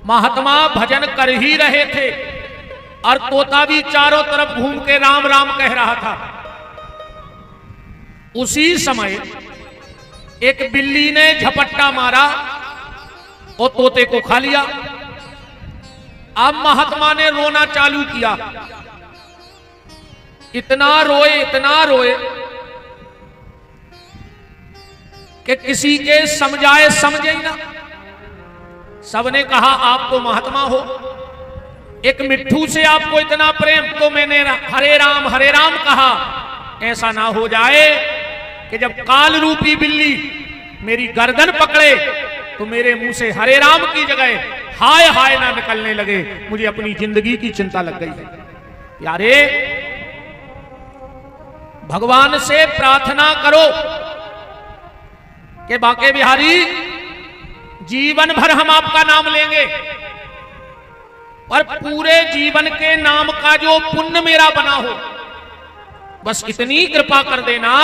महात्मा भजन कर ही रहे थे और तोता भी चारों तरफ घूम के राम राम कह रहा था। उसी समय एक बिल्ली ने झपट्टा मारा और तोते को खा लिया। अब महात्मा ने रोना चालू किया, इतना रोए कि किसी के समझाए समझे ही ना। सबने कहा आप तो महात्मा हो, एक मिट्ठू से आपको इतना प्रेम, तो मैंने हरे राम कहा। ऐसा ना हो जाए कि जब काल रूपी बिल्ली मेरी गर्दन पकड़े तो मेरे मुंह से हरे राम की जगह हाय हाय ना निकलने लगे। मुझे अपनी जिंदगी की चिंता लग गई है। यारे, भगवान से प्रार्थना करो कि बाके बिहारी जीवन भर हम आपका नाम लेंगे और पूरे जीवन के नाम का जो पुण्य मेरा बना हो, बस इतनी कृपा कर देना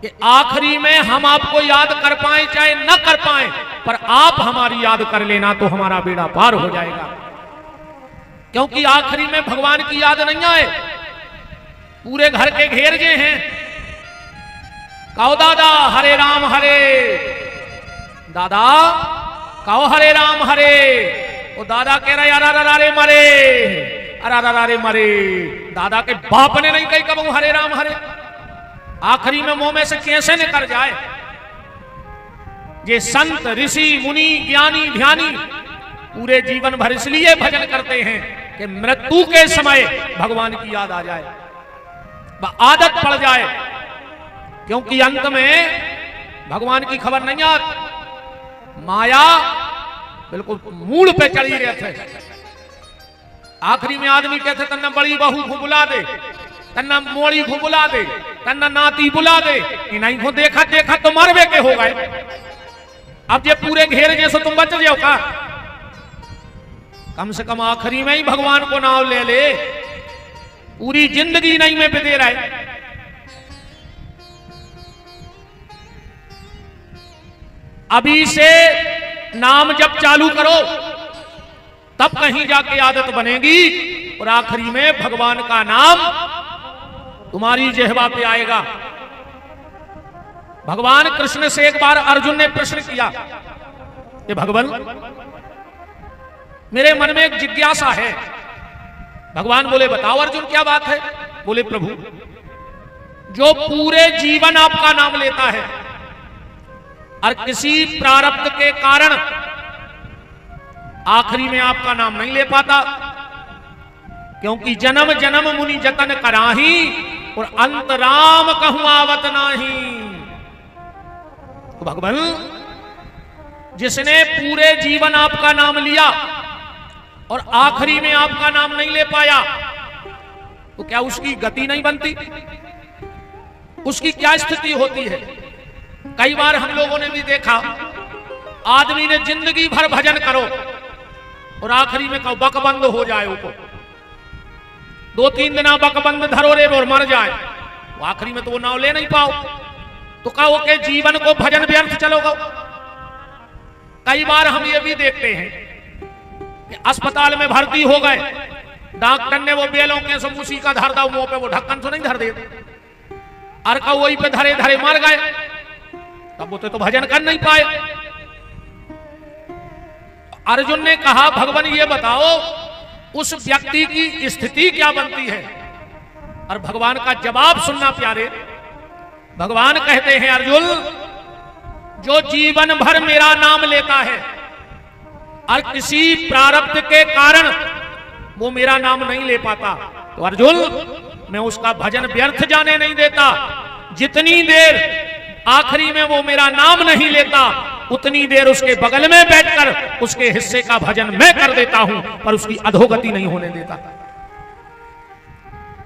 कि आखिरी में हम आपको याद कर पाए चाहे न कर पाए, पर आप हमारी याद कर लेना तो हमारा बेड़ा पार हो जाएगा। क्योंकि आखिरी में भगवान की याद नहीं आए, पूरे घर के घेर जे हैं, कहो दादा हरे राम हरे, दादा कहो हरे राम हरे। वो दादा कह रहे अरे मरे, अरे मरे। दादा के बाप ने नहीं कही कब हरे राम हरे। आखिरी में मुंह में से कैसे निकल जाए। ये संत ऋषि मुनि ज्ञानी ध्यानी पूरे जीवन भर इसलिए भजन करते हैं कि मृत्यु के समय भगवान की याद आ जाए, आदत पड़ जाए। क्योंकि अंत में भगवान की खबर नहीं आती, माया बिल्कुल मूल पे चढ़ी रहते। आखिरी में आदमी कहते तन्ना बड़ी बहू को बुला दे, तन्ना मोड़ी को बुला दे, तन्ना नाती बुला दे। नहीं को देखा तो मरवे के हो गए। अब ये पूरे घेर जैसे तुम बच जाओ का, कम से कम आखिरी में ही भगवान को नाम ले ले। पूरी जिंदगी नहीं में बिते रहे। अभी से नाम जब चालू करो तब कहीं जाके आदत बनेगी और आखिरी में भगवान का नाम तुम्हारी जिह्वा पे आएगा। भगवान कृष्ण से एक बार अर्जुन ने प्रश्न किया कि भगवान मेरे मन में एक जिज्ञासा है। भगवान बोले बताओ अर्जुन क्या बात है। बोले प्रभु, जो पूरे जीवन आपका नाम लेता है और किसी प्रारब्ध के कारण आखिरी में आपका नाम नहीं ले पाता, क्योंकि जन्म जन्म मुनि जतन कराही और अंत राम कहूं आवत नाही। तो भगवान जिसने पूरे जीवन आपका नाम लिया और आखिरी में आपका नाम नहीं ले पाया, तो क्या उसकी गति नहीं बनती? उसकी क्या स्थिति होती है? कई बार हम लोगों ने भी देखा, आदमी ने जिंदगी भर भजन करो और आखिरी में कहो बकबंद हो जाए, ऊपर 2-3 दिन बकबंद धरो रे और मर जाए, वो आखिरी में तो वो नाम ले नहीं पाओ, तो कहो के जीवन को भजन व्यर्थ चलोगा। कई बार हम ये भी देखते हैं कि अस्पताल में भर्ती हो गए, डॉक्टर ने वो बेलों के समूसी का धर दो मुंह पे, वो ढक्कन तो नहीं धर देते, और का वही पे धरे धरे मर गए, तब वो तो भजन कर नहीं पाए। अर्जुन ने कहा भगवान ये बताओ उस व्यक्ति की स्थिति क्या बनती है? और भगवान का जवाब सुनना प्यारे। भगवान कहते हैं अर्जुन, जो जीवन भर मेरा नाम लेता है और किसी प्रारब्ध के कारण वो मेरा नाम नहीं ले पाता, तो अर्जुन मैं उसका भजन व्यर्थ जाने नहीं देता। जितनी देर आखिरी में वो मेरा नाम नहीं लेता, उतनी देर उसके बगल में बैठकर उसके हिस्से का भजन मैं कर देता हूं, पर उसकी अधोगति नहीं होने देता।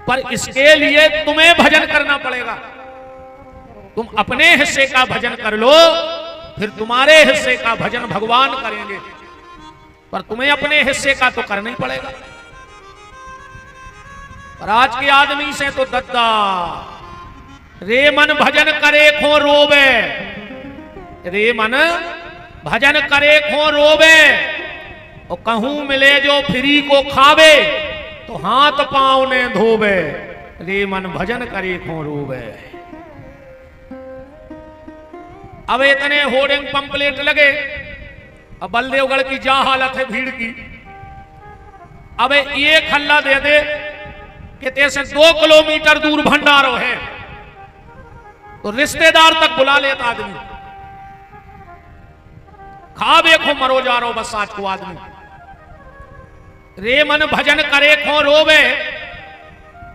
पर इसके लिए तुम्हें भजन करना पड़ेगा। तुम अपने हिस्से का भजन कर लो, फिर तुम्हारे हिस्से का भजन भगवान करेंगे, पर तुम्हें अपने हिस्से का तो करना ही पड़ेगा। पर आज के आदमी से तो दद्दा रे मन भजन करे खो रोवे, रे मन भजन करे खो रोवे, और कहूं मिले जो फ्री को खावे, तो हाथ पांव ने धोवे, रे मन भजन करे खो रोवे। अब इतने होर्डिंग पंपलेट लगे, अब बलदेवगढ़ की जा हालत है भीड़ की। अब एक हल्ला दे दे कि तेरे 2 किलोमीटर दूर भंडारो है, तो रिश्तेदार तक बुला लेता आदमी। खावे खो मरो जा रो बस आज को आदमी। रे मन भजन करे खो रोवे,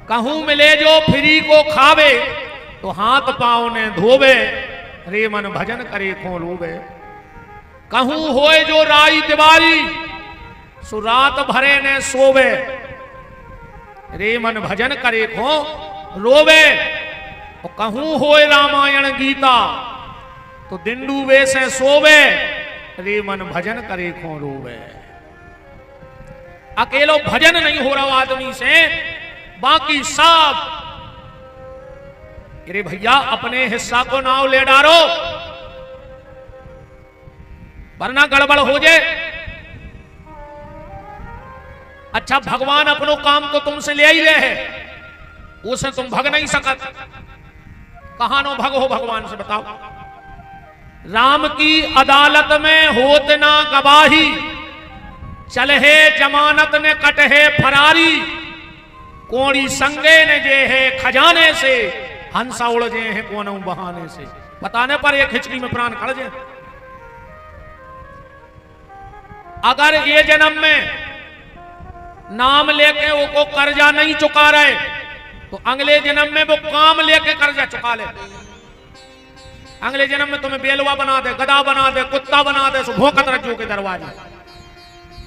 कहूं मिले जो फ्री को खावे, तो हाथ पांव ने धोवे, रे मन भजन करे खो रोवे। कहूं होए जो राई दिवारी, सो रात भरे ने सोवे, रे मन भजन करे खो रोवे। और कहूं होए रामायण गीता, तो दिंडू वे से सोवे, रे मन भजन करे खो रोवे। अकेलो भजन नहीं हो रहा आदमी से, बाकी सब। अरे भैया अपने हिस्सा को नाव ले डारो, वरना गड़बड़ हो जाए। अच्छा भगवान अपनो काम तो तुमसे ले ही ले है, उसे तुम भग नहीं सकत। कहां नो भग हो भगवान से बताओ। राम की अदालत में होत ना गवाही, चलहे जमानत ने कटहे फरारी, कोड़ी संगे ने जे है खजाने से, हंसा उड़ जे है कोनों बहाने से। बताने पर एक खिचड़ी में प्राण खड़ जाए। अगर ये जन्म में नाम लेके वो कर्जा नहीं चुका रहे, तो अगले जन्म में वो काम लेके कर्जा चुका ले। अगले जन्म में तुम्हें बेलवा बना दे, गधा बना दे, कुत्ता बना दे, भोंकत रखो के दरवाजे।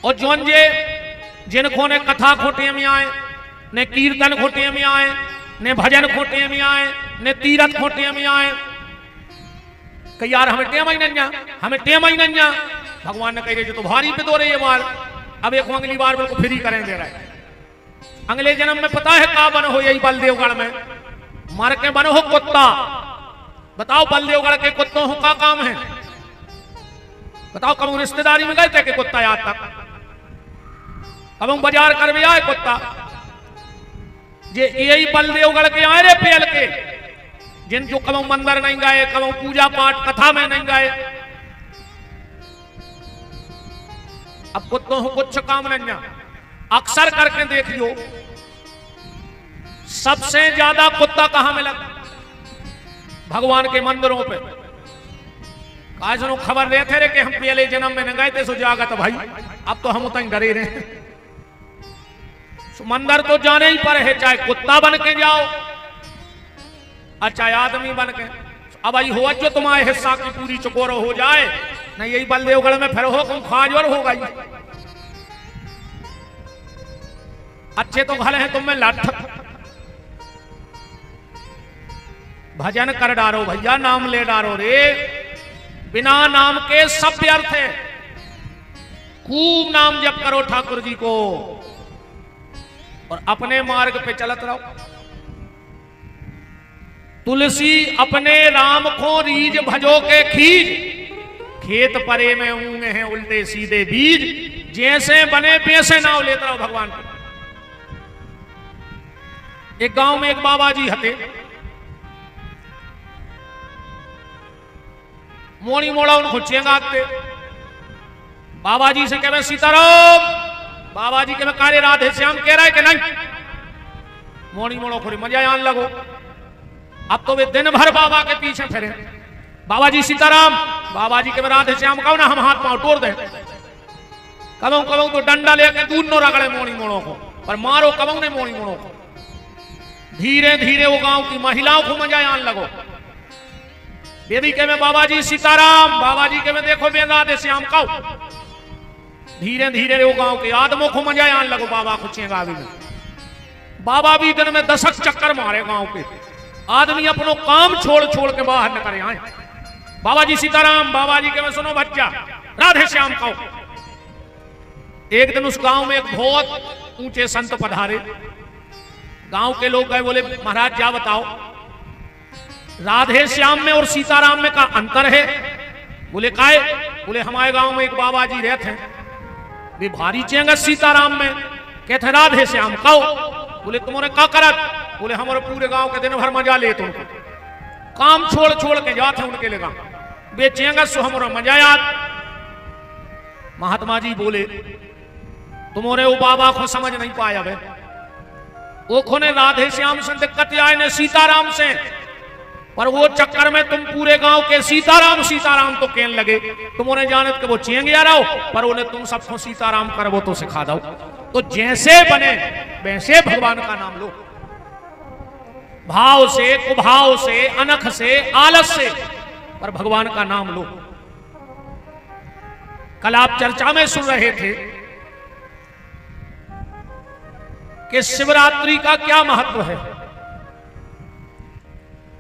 और जोन जे जिनको ने कथा खोटिया में आए, ने कीर्तन खोटिया में आए, ने भजन खोटिया में आए, ने तीरथ खोटिया में आए, कि यार हमें टेम ही नन्या, हमें टेम ही नन्या। भगवान ने कह रहे जो तो भारी पे दो रही है बार, अब एक अगली बार बिल्कुल फ्री करें दे रहा है। अगले जन्म में पता है का बन हो, यही बलदेवगढ़ में मर के बनो हो कुत्ता। बताओ बलदेवगढ़ के कुत्तों का काम है? बताओ कब रिश्तेदारी में गए थे कि कुत्ता याद तक, कब बाजार कर भी आए कुत्ता। जे यही बलदेवगढ़ के आए रे पेल के, जिन जो कब मंदिर नहीं गए, कब पूजा पाठ कथा में नहीं गए। अब कुत्तों को कुछ काम नहीं, अक्सर करके देख लो सबसे ज्यादा कुत्ता कहां मिला? भगवान के मंदिरों पे। आज खबर देते रहे कि हम पहले जन्म में न गए थे, सो जागत भाई अब तो हम उतना डरे रहे। मंदिर तो जाने ही पर है, चाहे कुत्ता बन के जाओ और चाहे आदमी बन के। अब आई हो जो तुम्हारे हिस्सा की पूरी चकोर हो जाए, नहीं यही बलदेवगढ़ में फिर हो तुम खाजवर हो गई। अच्छे तो भले हैं तुम में लठ। भजन कर डारो भैया, नाम ले डारो रे। बिना नाम के सब व्यर्थ है। खूब नाम जप करो ठाकुर जी को और अपने मार्ग पे चलत रहो। तुलसी अपने राम को रीज भजो के खीज, खेत परे में ऊंगे हैं उल्टे सीधे बीज, जैसे बने वैसे नाव लेता रहो भगवान को। एक गांव में एक बाबा जी हते, मोड़ी मोड़ा उन खुचियां आते। बाबा जी से कहे सीताराम, बाबा जी के मैं कार्य राधे श्याम कह रहा है कि नहीं। मोड़ी मोड़ो थोड़ी मजा आने लगो। अब तो वे दिन भर बाबा के पीछे फिरे। बाबा जी सीताराम, बाबा जी के मैं राधे श्याम कहो ना, हम हाथ पांव तोड़ दे। कबू कबू तो डंडा लेके दूर नो रगड़े मोड़ी मोड़ों को, पर मारो कबू ने मोड़ी मोड़ों को। धीरे धीरे वो गांव की महिलाओं को मजा आने लगो। बेबी के में बाबा जी सीताराम, बाबा जी के में देखो मैं राधे श्याम कहो। धीरे धीरे वो गांव के आदमों को मजा आने लगो बाबा खुचिएगा। बाबा भी दिन में 10 चक्कर मारे गांव के। आदमी अपनो काम छोड़ छोड़ के बाहर न करे आए। बाबा जी सीताराम, बाबा जी के में सुनो बच्चा राधे श्याम कहो। एक दिन उस गांव में एक बहुत ऊंचे संत पधारे। गांव के लोग गए, बोले महाराज क्या बताओ राधे श्याम में और सीताराम में का अंतर है? बोले काहे? बोले हमारे गांव में एक बाबा जी रहते हैं, वे भारी चेंगे सीताराम में, कहते राधे श्याम कहो। बोले तुम्हारे का करत? बोले हमारे पूरे गांव के दिन भर मजा लेते उनको, काम छोड़ छोड़ के जाते उनके लिए गांव, बेचेंगे सो हमारा मजा याद। महात्मा जी बोले तुम्हारे वो बाबा को समझ नहीं पाया वे, वो खोने राधे श्याम से दिक्कत आए ने सीताराम से, पर वो चक्कर में तुम पूरे गांव के सीताराम सीताराम तो कहने लगे, तुम्हारे जानत के वो चेंग जा रहा हो, पर उन्हें तुम सबको सीताराम कर वो तो सिखा दो। तो जैसे बने वैसे भगवान का नाम लो, भाव से, कुभाव से, अनख से, आलस से, पर भगवान का नाम लो। कल आप चर्चा में सुन रहे थे कि शिवरात्रि का क्या महत्व है।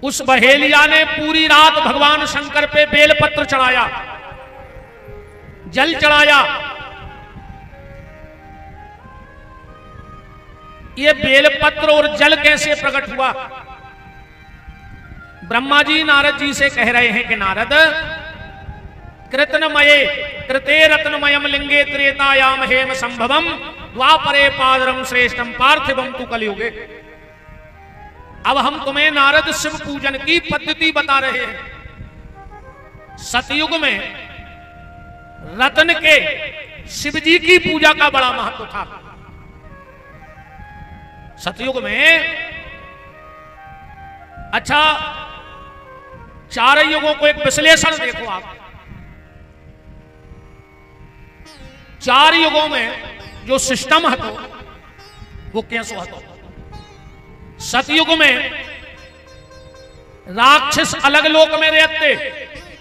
उस बहेलिया ने पूरी रात भगवान शंकर पे बेलपत्र चढ़ाया, जल चढ़ाया। ये बेलपत्र और जल कैसे प्रकट हुआ? ब्रह्मा जी नारद जी से कह रहे हैं कि नारद, कृतनमये कृते रत्नमयम लिंगे त्रेतायाम हेम संभवम द्वापरे पादरम श्रेष्ठम पार्थिवम तु कलयुगे। अब हम तुम्हें नारद शिव पूजन की पद्धति बता रहे हैं। सतयुग में रत्न के शिव जी की पूजा का बड़ा महत्व था। सतयुग में, अच्छा चार युगों को एक विश्लेषण देखो आप। चार युगों में जो सिस्टम हतो वो कैसो हतो? सतयुग में राक्षस अलग लोक में रहते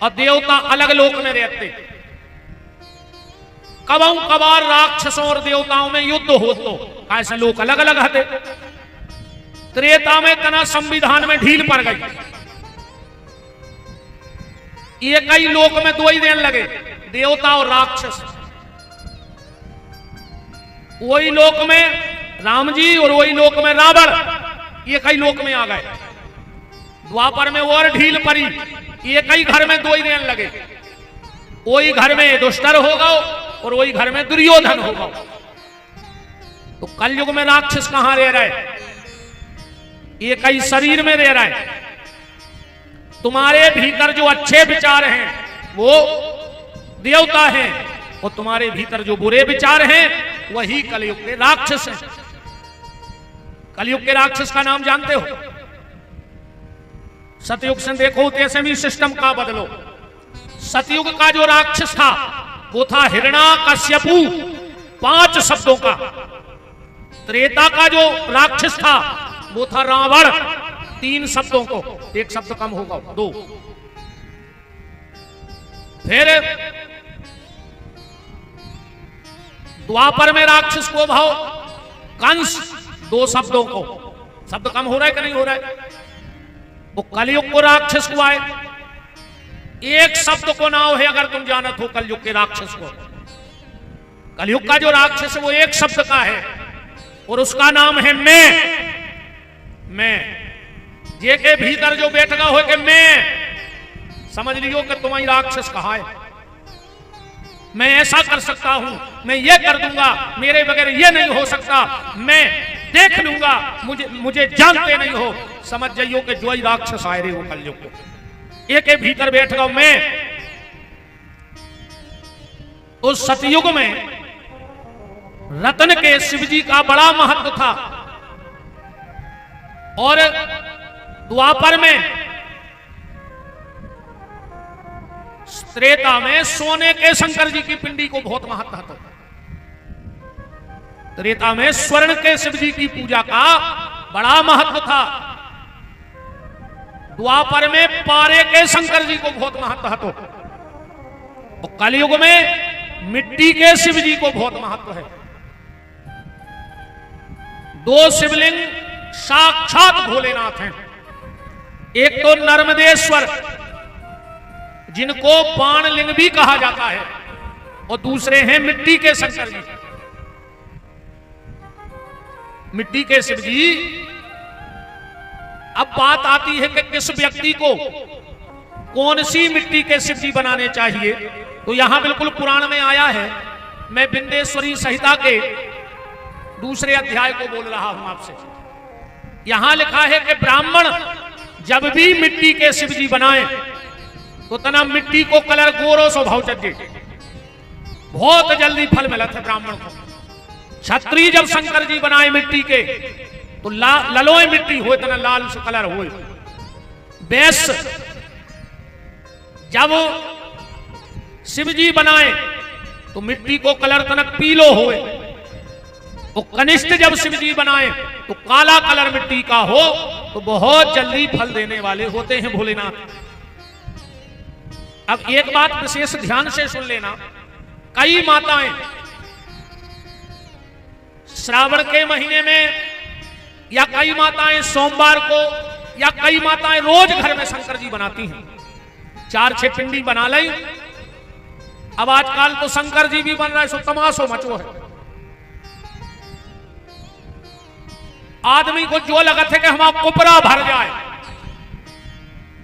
और देवता अलग लोक में रहते। कबों कबार राक्षसों और देवताओं में युद्ध हो तो ऐसे लोग अलग अलग हते। त्रेता में तना संविधान में ढील पड़ गई, ये कई लोक में दो ही देने लगे, देवता और राक्षस। वही लोक में राम जी और वही लोक में रावण, ये कई लोक में आ गए। द्वापर में और ढील पड़ी, ये कई घर में दो ही देने लगे। वही घर में दुष्टर होगा और वही घर में दुर्योधन होगा। तो कलयुग में राक्षस कहां रह रहे? ये कई शरीर में रह रहे। तुम्हारे भीतर जो अच्छे विचार हैं वो देवता हैं, और तुम्हारे भीतर जो बुरे विचार हैं वही कलयुग के राक्षस हैं। कलयुग के राक्षस का नाम जानते हो? सतयुग से देखो तैसे भी सिस्टम का बदलो। सतयुग का जो राक्षस था वो था हिरण्याकश्यपु, 5 शब्दों का। त्रेता का जो राक्षस था वो था रावण, 3 शब्दों को, एक शब्द कम होगा 2। फिर द्वापर में राक्षस को भाव कंस, 2 शब्दों को, शब्द कम हो रहा है कि नहीं हो रहा है? वो कलयुग को राक्षस को आए, 1 शब्द को नाम है अगर तुम जानत हो कलयुग के राक्षस को। कलयुग का जो राक्षस है वो 1 शब्द का है और उसका नाम है मैं। जे के भीतर जो बैठगा हो कि मैं, समझ लियो कि तुम्हारी राक्षस कहा है। मैं ऐसा कर सकता हूं, मैं ये कर दूंगा, मेरे बगैर ये नहीं हो सकता, मैं देख लूंगा, मुझे जानते नहीं हो। समझ जाइयो कि जो ही राक्षस आए रे वो कलयुग को, एक के भीतर बैठ गया मैं। उस सतयुग में रत्न के शिव जी का बड़ा महत्व था, और द्वापर में, त्रेता में सोने के शंकर जी की पिंडी को बहुत महत्व था। त्रेता में स्वर्ण के शिव जी की पूजा का बड़ा महत्व था। द्वापर में पारे के शंकर जी को बहुत महत्व था। तो कलयुग में मिट्टी के शिव जी को बहुत महत्व है। 2 शिवलिंग साक्षात भोलेनाथ हैं। एक तो नर्मदेश्वर जिनको बाण लिंग भी कहा जाता है, और दूसरे हैं मिट्टी के शंकर जी। मिट्टी के शिव जी। अब बात आती है कि किस व्यक्ति को कौन सी मिट्टी के शिव जी बनाने चाहिए, तो यहां बिल्कुल पुराण में आया है। मैं बिंदेश्वरी संहिता के दूसरे अध्याय को बोल रहा हूं आपसे। यहां लिखा है कि ब्राह्मण जब भी मिट्टी के शिव जी बनाए तो तना मिट्टी को कलर गोरो स्वभाव चजे, बहुत जल्दी फल मिला था ब्राह्मण को। क्षत्रिय जब शंकर जी बनाए मिट्टी के तो ललोय मिट्टी हो, इतना लाल से कलर हो। वैश्य जब शिव जी बनाए तो मिट्टी को कलर तनक पीलो हो। तो कनिष्ठ जब शिव जी बनाए तो काला कलर मिट्टी का हो, तो बहुत जल्दी फल देने वाले होते हैं भोलेनाथ। अब एक बात विशेष ध्यान से सुन लेना, कई माताएं श्रावण के महीने में, या कई माताएं सोमवार को, या कई माताएं रोज घर में शंकर जी बनाती हैं। 4-6 पिंडी बना ली। अब आजकल तो शंकर जी भी बन रहा है, सो तमाशो मचो है। आदमी को जो लगत है कि हमारा कुपरा भर जाए,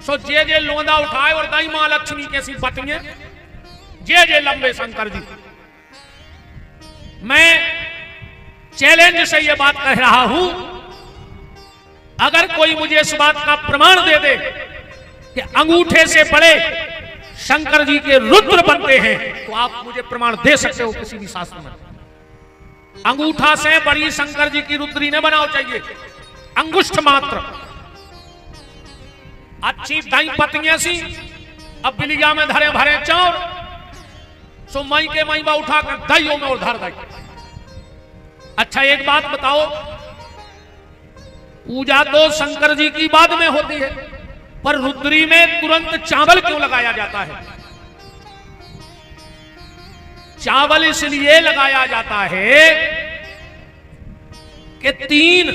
सो जे लोंदा उठाए और दाई मां लक्ष्मी कैसी पतियां, जे लंबे शंकर जी। मैं चैलेंज से यह बात कह रहा हूं, अगर कोई मुझे इस बात का प्रमाण दे दे कि अंगूठे से बड़े शंकर जी के रुद्र बनते हैं, तो आप मुझे प्रमाण दे सकते हो किसी भी शास्त्र में। अंगूठा से बड़ी शंकर जी की रुद्री न बनाओ चाहिए, अंगुष्ठ मात्र। अच्छी दाई पत्नियां सी, अब बिलिया में धरे भरे चौर, सो मई के मई बा उठाकर दाइयों में और धर दाई। अच्छा एक बात बताओ, पूजा तो शंकर जी की बाद में होती है, पर रुद्री में तुरंत चावल क्यों लगाया जाता है? चावल इसलिए लगाया जाता है कि 3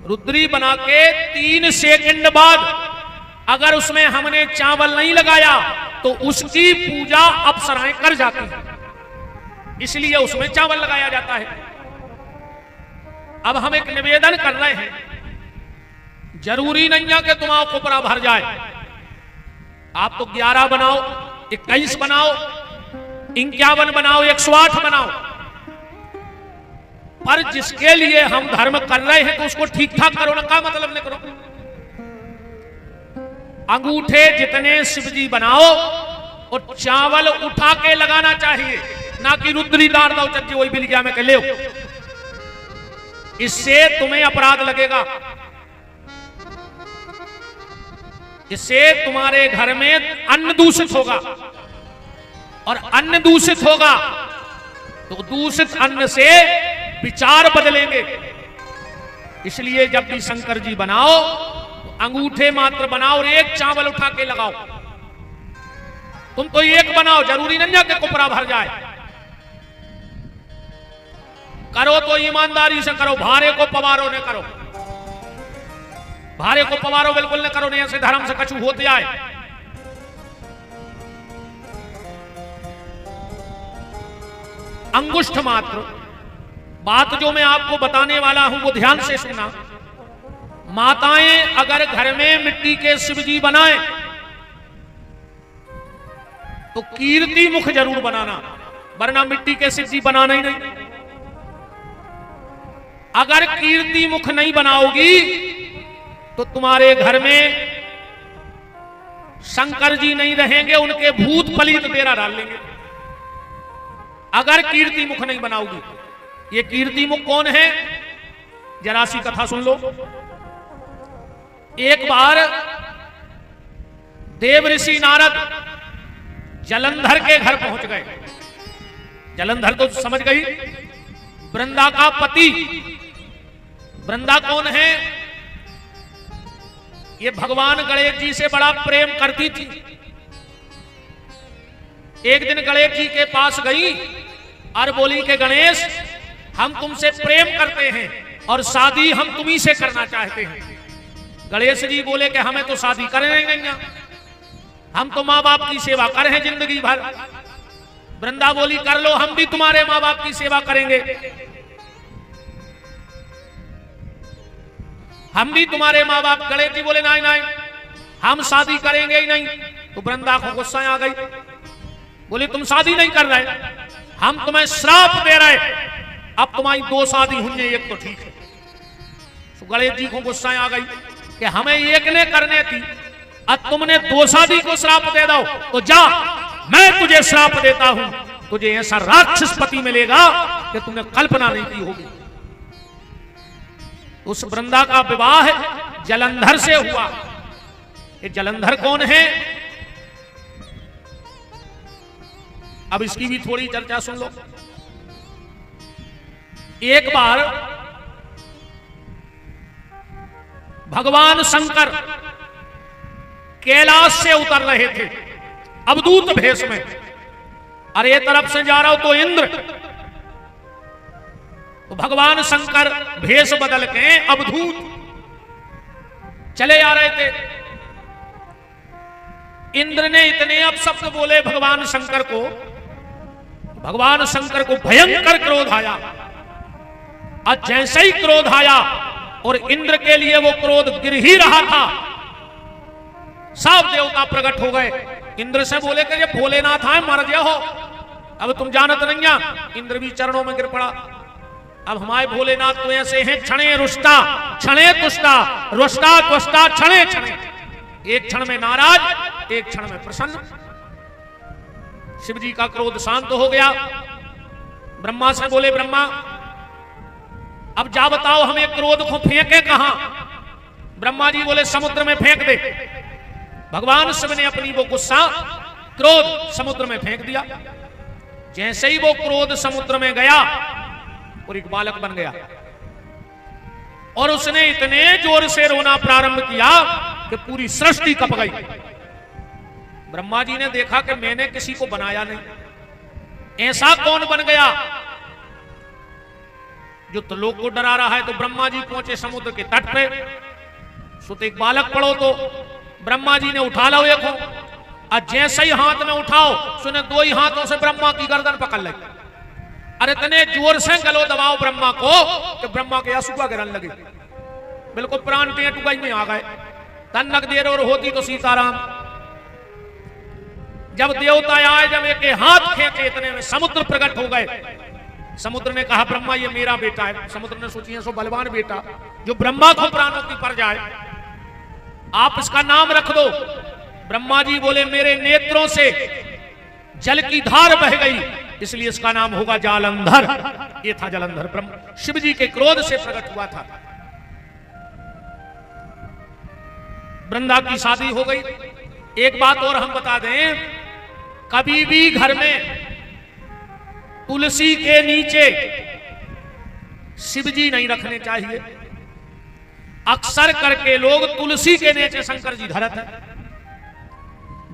रुद्री बना के 3 सेकंड बाद अगर उसमें हमने चावल नहीं लगाया तो उसकी पूजा अप्सराएं कर जाती हैं, इसलिए उसमें चावल लगाया जाता है। अब हम एक निवेदन कर रहे हैं, जरूरी नहीं है कि तुम्हारा कुपरा भर जाए। आप तो 11 बनाओ, 21 बनाओ, 51 बनाओ, 108 बनाओ, पर जिसके लिए हम धर्म कर रहे हैं तो उसको ठीक ठाक करो ना, क्या मतलब नहीं करो। अंगूठे जितने शिवजी बनाओ और चावल उठा के लगाना चाहिए, ना कि रुद्री डार दो चच्ची वही बिलिया में ले। इससे तुम्हें अपराध लगेगा, इससे तुम्हारे घर में अन्न दूषित होगा, और अन्न दूषित होगा तो दूषित अन्न से विचार बदलेंगे। इसलिए जब भी शंकर जी बनाओ तो अंगूठे मात्र बनाओ और एक चावल उठा के लगाओ। तुम तो एक बनाओ, जरूरी नहीं है कि कुपरा भर जाए। करो तो ईमानदारी से करो, भारे को पवारो न करो, भारे को पवारो बिल्कुल न करो, नहीं ऐसे धर्म से कछु होते आए। अंगुष्ठ मात्र बात जो मैं आपको बताने वाला हूं वो ध्यान से सुनना। माताएं अगर घर में मिट्टी के शिवजी बनाएं तो कीर्ति मुख जरूर बनाना, वरना मिट्टी के शिवजी बनाना ही नहीं। अगर कीर्ति मुख नहीं बनाओगी तो तुम्हारे घर में शंकर जी नहीं रहेंगे, उनके भूत पलीत डेरा डाल लेंगे। अगर कीर्ति मुख नहीं बनाओगी, ये कीर्ति मुख कौन है जरा सी कथा सुन लो। एक बार देव ऋषि नारद जलंधर के घर पहुंच गए। जलंधर तो समझ गई, वृंदा का पति। वृंदा कौन है? ये भगवान गणेश जी से बड़ा प्रेम करती थी। एक दिन गणेश जी के पास गई और बोली कि गणेश, हम तुमसे प्रेम करते हैं और शादी हम तुम्ही से करना चाहते हैं। गणेश जी बोले कि हमें तो शादी करेंगे नहीं, हम तो माँ बाप की सेवा कर हैं जिंदगी भर। वृंदा बोली कर लो, हम भी तुम्हारे माँ बाप की सेवा करेंगे, हम भी तुम्हारे माँ बाप। गणेश जी बोले नहीं नहीं, हम शादी करेंगे ही नहीं, तो वृंदा को गुस्सा आ गई, बोले तुम शादी नहीं कर रहे, हम तुम्हें श्राप दे रहे, अब तुम्हारी 2 शादी हुई, एक तो ठीक है। तो गणेश जी को गुस्सा आ गई कि हमें एक ने करने थी, अब तुमने 2 शादी को श्राप दे दो, तो जा मैं तुझे श्राप देता हूं, तुझे ऐसा राक्षस पति मिलेगा कि तुमने कल्पना नहीं की होगी। उस वृंदा का विवाह जलंधर से हुआ। ये जलंधर कौन है, अब इसकी भी थोड़ी चर्चा सुन लो। एक बार भगवान शंकर कैलाश से उतर रहे थे अवधूत भेष में, अरे तरफ से जा रहा हो तो इंद्र, तो भगवान शंकर भेष बदल के अवधूत चले आ रहे थे। इंद्र ने इतने अपशब्द बोले भगवान शंकर को, भगवान शंकर को भयंकर क्रोध आया, और जैसे ही क्रोध आया और इंद्र के लिए वो क्रोध गिर ही रहा था, सब देवता प्रकट हो गए। इंद्र से बोले कि ये भोलेनाथ आए, मर गए हो, अब तुम जानत नहीं है। इंद्र भी चरणों में गिर पड़ा। अब हमारे भोलेनाथ तो ऐसे हैं, क्षणे रुष्टा क्षणे तुष्टा, रुष्टा तुष्टा क्षणे क्षणे, एक क्षण में नाराज, एक क्षण में प्रसन्न। शिव जी का क्रोध शांत हो गया। ब्रह्मा से बोले ब्रह्मा अब जा बताओ हमें क्रोध को फेंके कहां। ब्रह्मा जी बोले समुद्र में फेंक दे। भगवान शिव ने अपनी वो गुस्सा क्रोध समुद्र में फेंक दिया। जैसे ही वो क्रोध समुद्र में गया और एक बालक बन गया, और उसने इतने जोर से रोना प्रारंभ किया कि पूरी सृष्टि कप गई। ब्रह्मा जी ने देखा कि मैंने किसी को बनाया नहीं, ऐसा कौन बन गया जो तो लोग को डरा रहा है। तो ब्रह्मा जी पहुंचे समुद्र के तट पे, सुत एक बालक पड़ो, तो ब्रह्मा जी ने उठा लो एक, और जैसे ही हाथ में उठाओ सुने 2 ही हाथों से ब्रह्मा की गर्दन पकड़ ली। अरे इतने जोर से गलो दबाओ ब्रह्मा को कि ब्रह्मा के आंसू गिरने लगे, बिल्कुल प्राण टेटुकाई में आ गए। तन्नक देर और होती तो सीताराम। जब देवता आए, जब एक हाथ खेचे, इतने में समुद्र प्रकट हो गए। समुद्र ने कहा ब्रह्मा ये मेरा बेटा है। समुद्र ने सोची है सो बलवान बेटा जो ब्रह्मा को प्राणों की पर जाए, आप इसका नाम रख दो। ब्रह्मा जी बोले मेरे नेत्रों से जल की धार बह गई, इसलिए इसका नाम होगा जालंधर। ये था जलंधर, ब्रह्म शिव जी के क्रोध से प्रकट हुआ था। वृंदा की शादी हो गई। एक बात और हम बता दें, कभी भी घर में तुलसी के नीचे शिव जी नहीं रखने चाहिए। अक्सर करके लोग तुलसी के नीचे शंकर जी धरत है।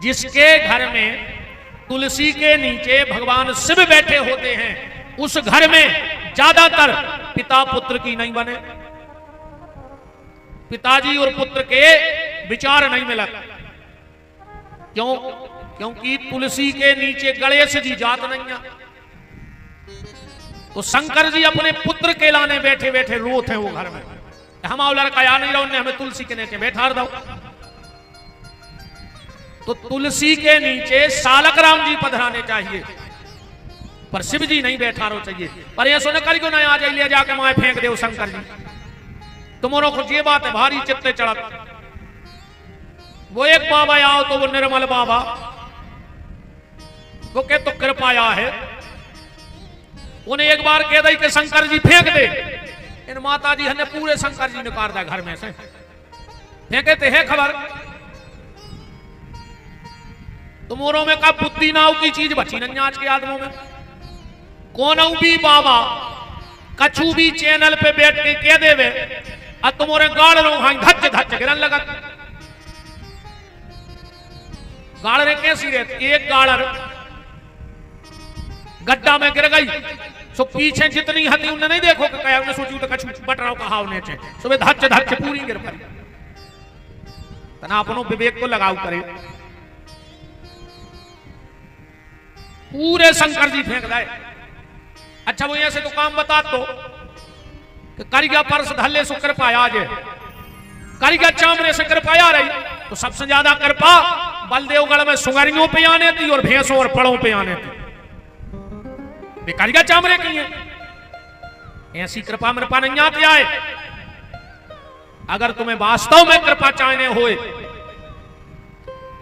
जिसके घर में तुलसी के नीचे भगवान शिव बैठे होते हैं, उस घर में ज्यादातर पिता पुत्र की नहीं बने, पिताजी और पुत्र के विचार नहीं मिलते। क्यों? क्योंकि तुलसी के नीचे गणेश जी जात नहीं है। तो शंकर जी अपने पुत्र के लाने बैठे बैठे रोते हैं वो घर में, हम लड़का या नहीं रहो, हमें तुलसी के नीचे बैठा दो। तो तुलसी के नीचे सालक राम जी पधराने चाहिए, पर शिव जी नहीं बैठा रो चाहिए। पर ये सुन कर क्यों नहीं आ जाए, ले जाके माए फेंक दे शंकर जी। तुम्हारा कुछ ये बात है भारी चित्ते चढ़त। वो एक बाबा आओ तो वो निर्मल बाबा वो के तो कृपाया है, उन्हें एक बार कह दी कि शंकर जी फेंक दे। इन माता जी ने पूरे शंकर जी निकाल दिया घर में से, फेंके थे है खबर। तुमोरों में का बुद्धि नाव की चीज बची नहीं आज के आदमों में। कौन भी बाबा कछु भी चैनल पे बैठ के कह देवे और तुम्हारे गाड़ लो हाँ धच धच गिरन लगा। गाड़े कैसी रहती, एक गाड़र गड्ढा में गिर गई, सो पीछे जितनी हती उन्हें नहीं देखो कि कया, सोची तो कछु बट रहा कहा उन्हें चे सुबह धच धच पूरी गिर पड़ी। तना अपनों विवेक को लगाओ करे, पूरे शंकर जी फेंक दे। अच्छा वो यहां से तो काम बता दो कि करिया परस धल्ले से कृपा आज करिया चामड़े से कृपा आ रही, तो सबसे ज्यादा कृपा बलदेवगढ़ में सुंगरियों पे आने थी और भैंसों और पड़ों पे आने थी। बेकारिया चामरे की है, ऐसी कृपा मृपा नहीं आती आए। अगर तुम्हें वास्तव में कृपा चाहने होए,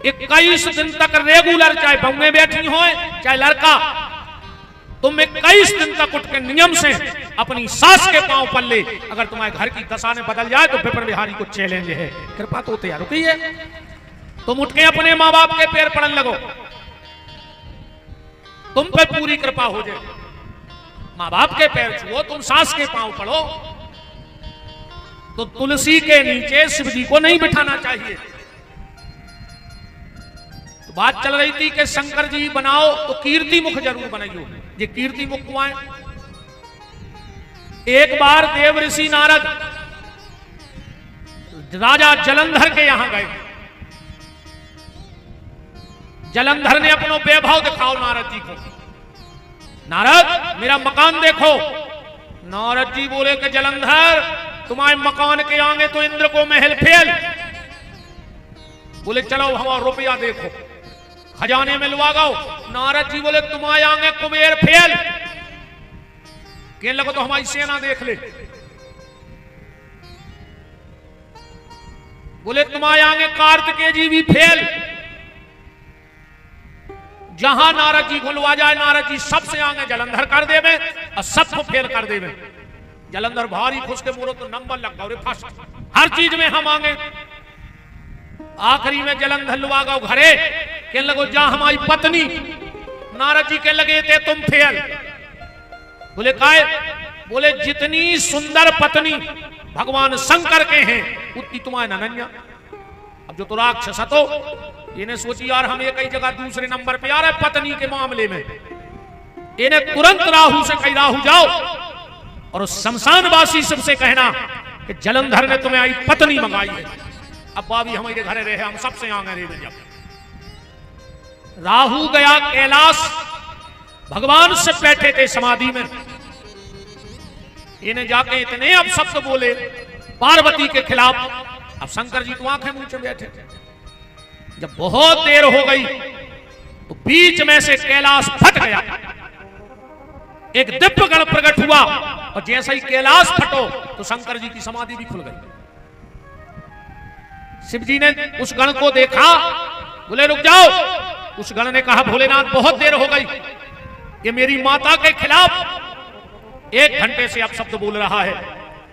21 दिन तक रेगुलर, चाहे बहू बैठी हो चाहे लड़का, तुम 21 दिन तक उठ के नियम से अपनी सास के पांव पल्ले, अगर तुम्हारे घर की दशा ने बदल जाए तो विपिन बिहारी को चैलेंज है। कृपा तो तैयार रुकी है, तुम उठ के अपने माँ बाप के पैर पड़न लगो, तुम पे पूरी कृपा हो जाए। माँ बाप के पैर छुओ, तुम सास के पांव पड़ो, तो तुलसी के नीचे शिव जी को नहीं बिठाना चाहिए। तो बात चल रही थी कि शंकर जी बनाओ तो कीर्ति मुख जरूर बनाइयो। ये कीर्ति मुख कुआं, एक बार देव ऋषि नारद राजा जलंधर के यहां गए। जलंधर ने अपनो वैभव दिखाओ नारद जी को। नारद मेरा मकान देखो। नारद जी बोले कि जलंधर तुम्हारे मकान के आगे तो इंद्र को महल फेल। बोले चलो हमारा रुपया देखो, खजाने में लुआ गाओ। नारद जी बोले तुम्हारे आगे कुबेर फेल। कहने लगो तो हमारी सेना देख ले। बोले तुम्हारे आगे कार्तिकेय जी भी फेल। जहां नारद जी खुलवा जाए, नारद जी सबसे आगे जलंधर कर देवे और सबको फेल कर देवे। जलंधर भारी खुश के बोलो तो नंबर लग गए फर्स्ट, हर चीज में हम आगे। आखिरी में जलंधर लुआ गो घरे, कहने लगो जा हमारी पत्नी। नारद जी कहने लगे थे तुम फेल। बोले काहे? बोले जितनी सुंदर पत्नी भगवान शंकर के हैं उतनी तुम्हारे ननन्या। अब जो तो राक्षस तो इन्हें सोची यार हम एक ही जगह दूसरे नंबर पे आ रहे पत्नी के मामले में। इन्हें तुरंत राहु से कही राहु जाओ और उस शमशानवासी सबसे कहना कि जलंधर ने तुम्हें आई पत्नी मंगाई है। अब भाभी हमारे घरे रहे, हम सबसे आगे रहे। जब राहु गया कैलाश, भगवान से बैठे थे समाधि में। इन्हें जाके इतने अब शब्द बोले पार्वती के खिलाफ। अब शंकर जी तो आंखें मूंछे बैठे। जब बहुत देर हो गई तो बीच में से कैलाश फट गया, एक दिव्य गण प्रकट हुआ और जैसे ही कैलाश फटो तो शंकर जी की समाधि भी खुल गई। शिव जी ने उस गण को देखा, बोले रुक जाओ। उस गण ने कहा भोलेनाथ बहुत देर हो गई, ये मेरी माता के खिलाफ 1 घंटे से अब शब्द बोल रहा है,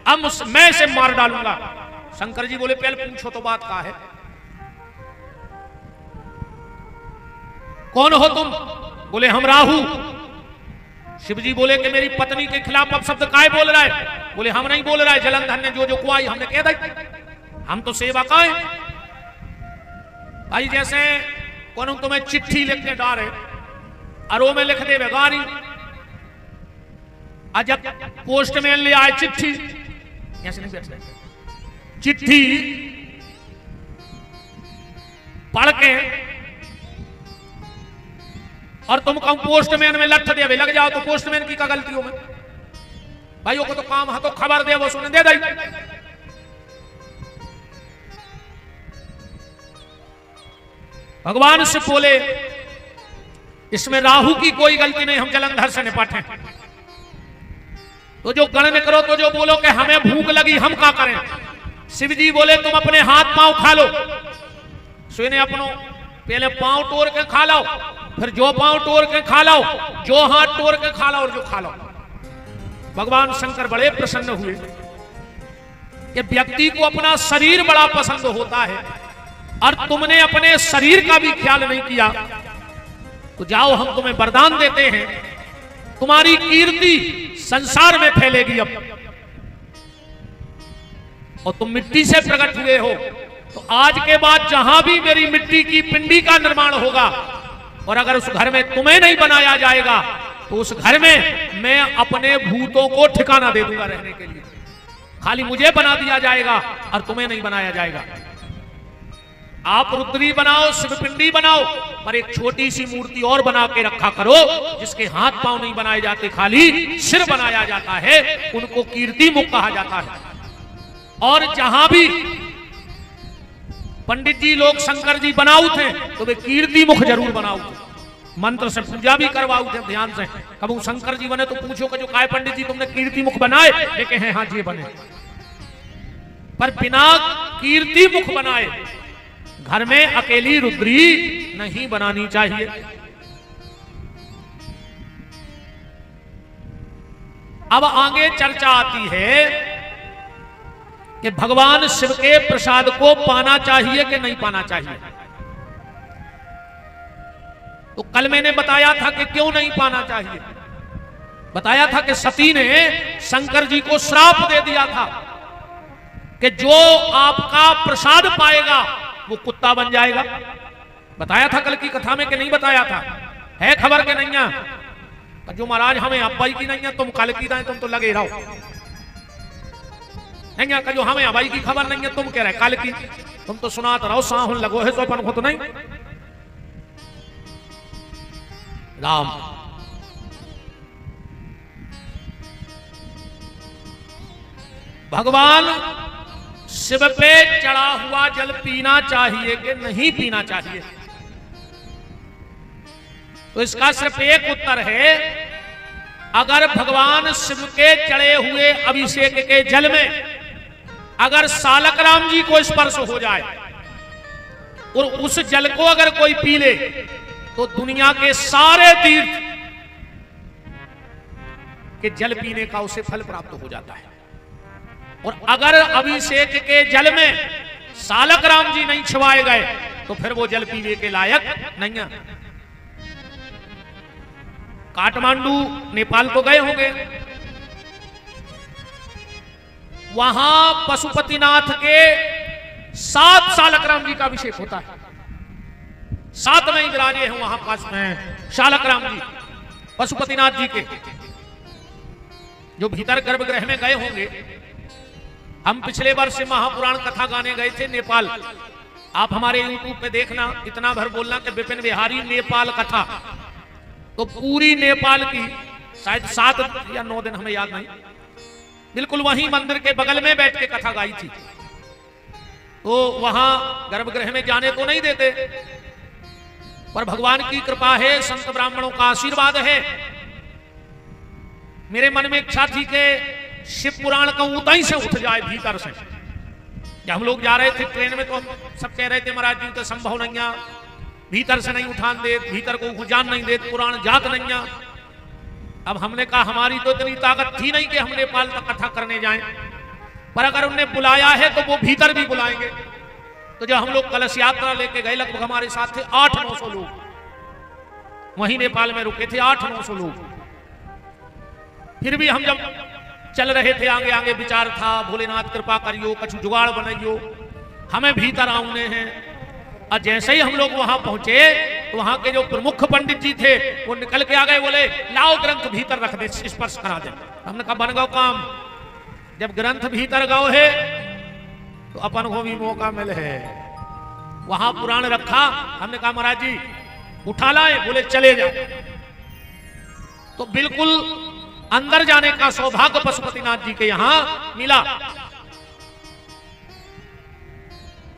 अब मैं इसे मार डालूंगा। शंकर जी बोले पहले पूछो तो बात क्या है, कौन हो तुम? बोले हम राहु। शिव जी बोले कि मेरी पत्नी के खिलाफ अब शब्द काय बोल रहा है? बोले हम नहीं बोल रहा है, जलंधर ने जो जो कुआई हमने कह दी, हम तो सेवा का है। भाई जैसे कौन तुम्हें चिट्ठी लिखने डाले अरो में लिख दे गारी, आज जब पोस्टमैन ले आए चिट्ठी, ऐसे नहीं बैठ सकते। चिट्ठी पढ़ के और तुम कहूं पोस्टमैन में लठ दे लग जाओ तो पोस्टमैन की क्या गलती हो? में भाइयों को तो काम है तो खबर दे, वो सुन दे दी। भगवान से बोले इसमें राहु की कोई गलती नहीं, हम जलंधर से निपटे। तो जो गणन करो तो जो बोलो कि हमें भूख लगी हम क्या करें? शिव जी बोले तुम अपने हाथ पांव खा लो। सुने अपनो पहले पांव तोड़ के खा लो, फिर जो पांव तोड़ के खा लो, जो हाथ तोड़ के खा लो और जो खा लो। भगवान शंकर बड़े प्रसन्न हुए कि व्यक्ति को अपना शरीर बड़ा पसंद होता है और तुमने अपने शरीर का भी ख्याल नहीं किया, तो जाओ हम तुम्हें वरदान देते हैं, तुम्हारी कीर्ति संसार में फैलेगी अब। और तुम मिट्टी से प्रकट हुए हो, तो आज के बाद जहां भी मेरी मिट्टी की पिंडी का निर्माण होगा और अगर उस घर में तुम्हें नहीं बनाया जाएगा तो उस घर में मैं अपने भूतों को ठिकाना दे दूंगा रहने के लिए। खाली मुझे बना दिया जाएगा और तुम्हें नहीं बनाया जाएगा। आप रुद्री बनाओ, शिवपिंडी बनाओ, पर एक छोटी सी मूर्ति और बना के रखा करो जिसके हाथ पांव नहीं बनाए जाते, खाली सिर बनाया जाता है, उनको कीर्ति मुख कहा जाता है। और जहां भी पंडित जी लोग शंकर जी बनाऊ थे तो वे कीर्ति मुख जरूर बनाऊ थे, मंत्र से पूजा भी करवाऊ थे ध्यान से। कब शंकर जी बने तो पूछो कि जो काय पंडित जी तुमने कीर्ति मुख बनाए, लेके हैं हाँ जी बने, पर बिना कीर्ति मुख बनाए घर में अकेली रुद्री नहीं बनानी चाहिए। अब आगे चर्चा आती है कि भगवान शिव के प्रसाद को पाना चाहिए कि नहीं पाना चाहिए। तो कल मैंने बताया था कि क्यों नहीं पाना चाहिए। बताया था कि सती ने शंकर जी को श्राप दे दिया था कि जो आपका प्रसाद पाएगा वो कुत्ता बन जाएगा। बताया था कल की कथा में कि नहीं बताया था? है खबर के नहीं है? जो महाराज हमें अब्बाई की नहीं है, तुम कल की दाएं, तुम तो लगे रहो नहीं है। जो हमें अब्बाई की खबर नहीं है, तुम कह रहे कल की, तुम तो सुनाते रहो साहुन लगो है, तो अपन को तो नहीं। राम भगवान शिव पे चढ़ा हुआ जल पीना चाहिए कि नहीं पीना चाहिए? तो इसका सिर्फ एक उत्तर है, अगर भगवान शिव के चढ़े हुए अभिषेक के जल में अगर सालक राम जी को स्पर्श हो जाए और उस जल को अगर कोई पी ले तो दुनिया के सारे तीर्थ के जल पीने का उसे फल प्राप्त हो जाता है। और अगर अभिषेक के जल में सालक राम जी नहीं छिवाए गए तो फिर वो जल पीने के लायक नहीं है। काठमांडू नेपाल को गए होंगे, वहां पशुपतिनाथ के 7 सालक राम जी का अभिषेक होता है। 7 में विराजे हैं वहां पास में सालक राम जी पशुपतिनाथ जी के, जो भीतर गर्भगृह में गए होंगे। हम पिछले वर्ष महापुराण कथा गाने गए थे नेपाल, आप हमारे यूट्यूब पे देखना, इतना भर बोलना कि विपिन बिहारी नेपाल कथा, तो पूरी नेपाल की शायद 7 या 9 दिन हमें याद नहीं, बिल्कुल वहीं मंदिर के बगल में बैठ के कथा गाई थी। तो वहां गर्भगृह में जाने तो नहीं देते, पर भगवान की कृपा है, संत ब्राह्मणों का आशीर्वाद है। मेरे मन में इच्छा थी कि शिव पुराण का ऊंचाई से उठ जाए भीतर से। जब हम लोग जा रहे थे ट्रेन में तो हम सब कह रहे थे महाराज जी तो संभव नहीं है, भीतर से नहीं उठान दे, भीतर को जान नहीं दे, पुराण जात नहीं है। अब हमने कहा हमारी तो इतनी ताकत थी नहीं कि हम नेपाल तक कथा करने जाएं, पर अगर उन्हें बुलाया है तो वो भीतर भी बुलाएंगे। तो जब हम लोग कलश यात्रा लेके गए, लगभग हमारे साथ थे 800-900 लोग, वहीं नेपाल में रुके थे 800-900 लोग। फिर भी हम जब चल रहे थे आगे आगे विचार था, भोलेनाथ कृपा करियो, कछु जुगाड़ बनाइयो, हमें भीतर आउने हैं। और जैसे ही हम लोग वहां पहुंचे तो वहां के जो प्रमुख पंडित जी थे वो निकल के आ गए, बोले लाओ ग्रंथ भीतर रख दे, स्पर्श करा दे। हमने कहा बन गो काम, जब ग्रंथ भीतर गए है तो अपन को भी मौका मिले है। वहां पुराण रखा, हमने कहा महाराज जी उठा लाए, बोले चले जाओ। तो बिल्कुल अंदर जाने का सौभाग्य पशुपतिनाथ जी के यहां मिला।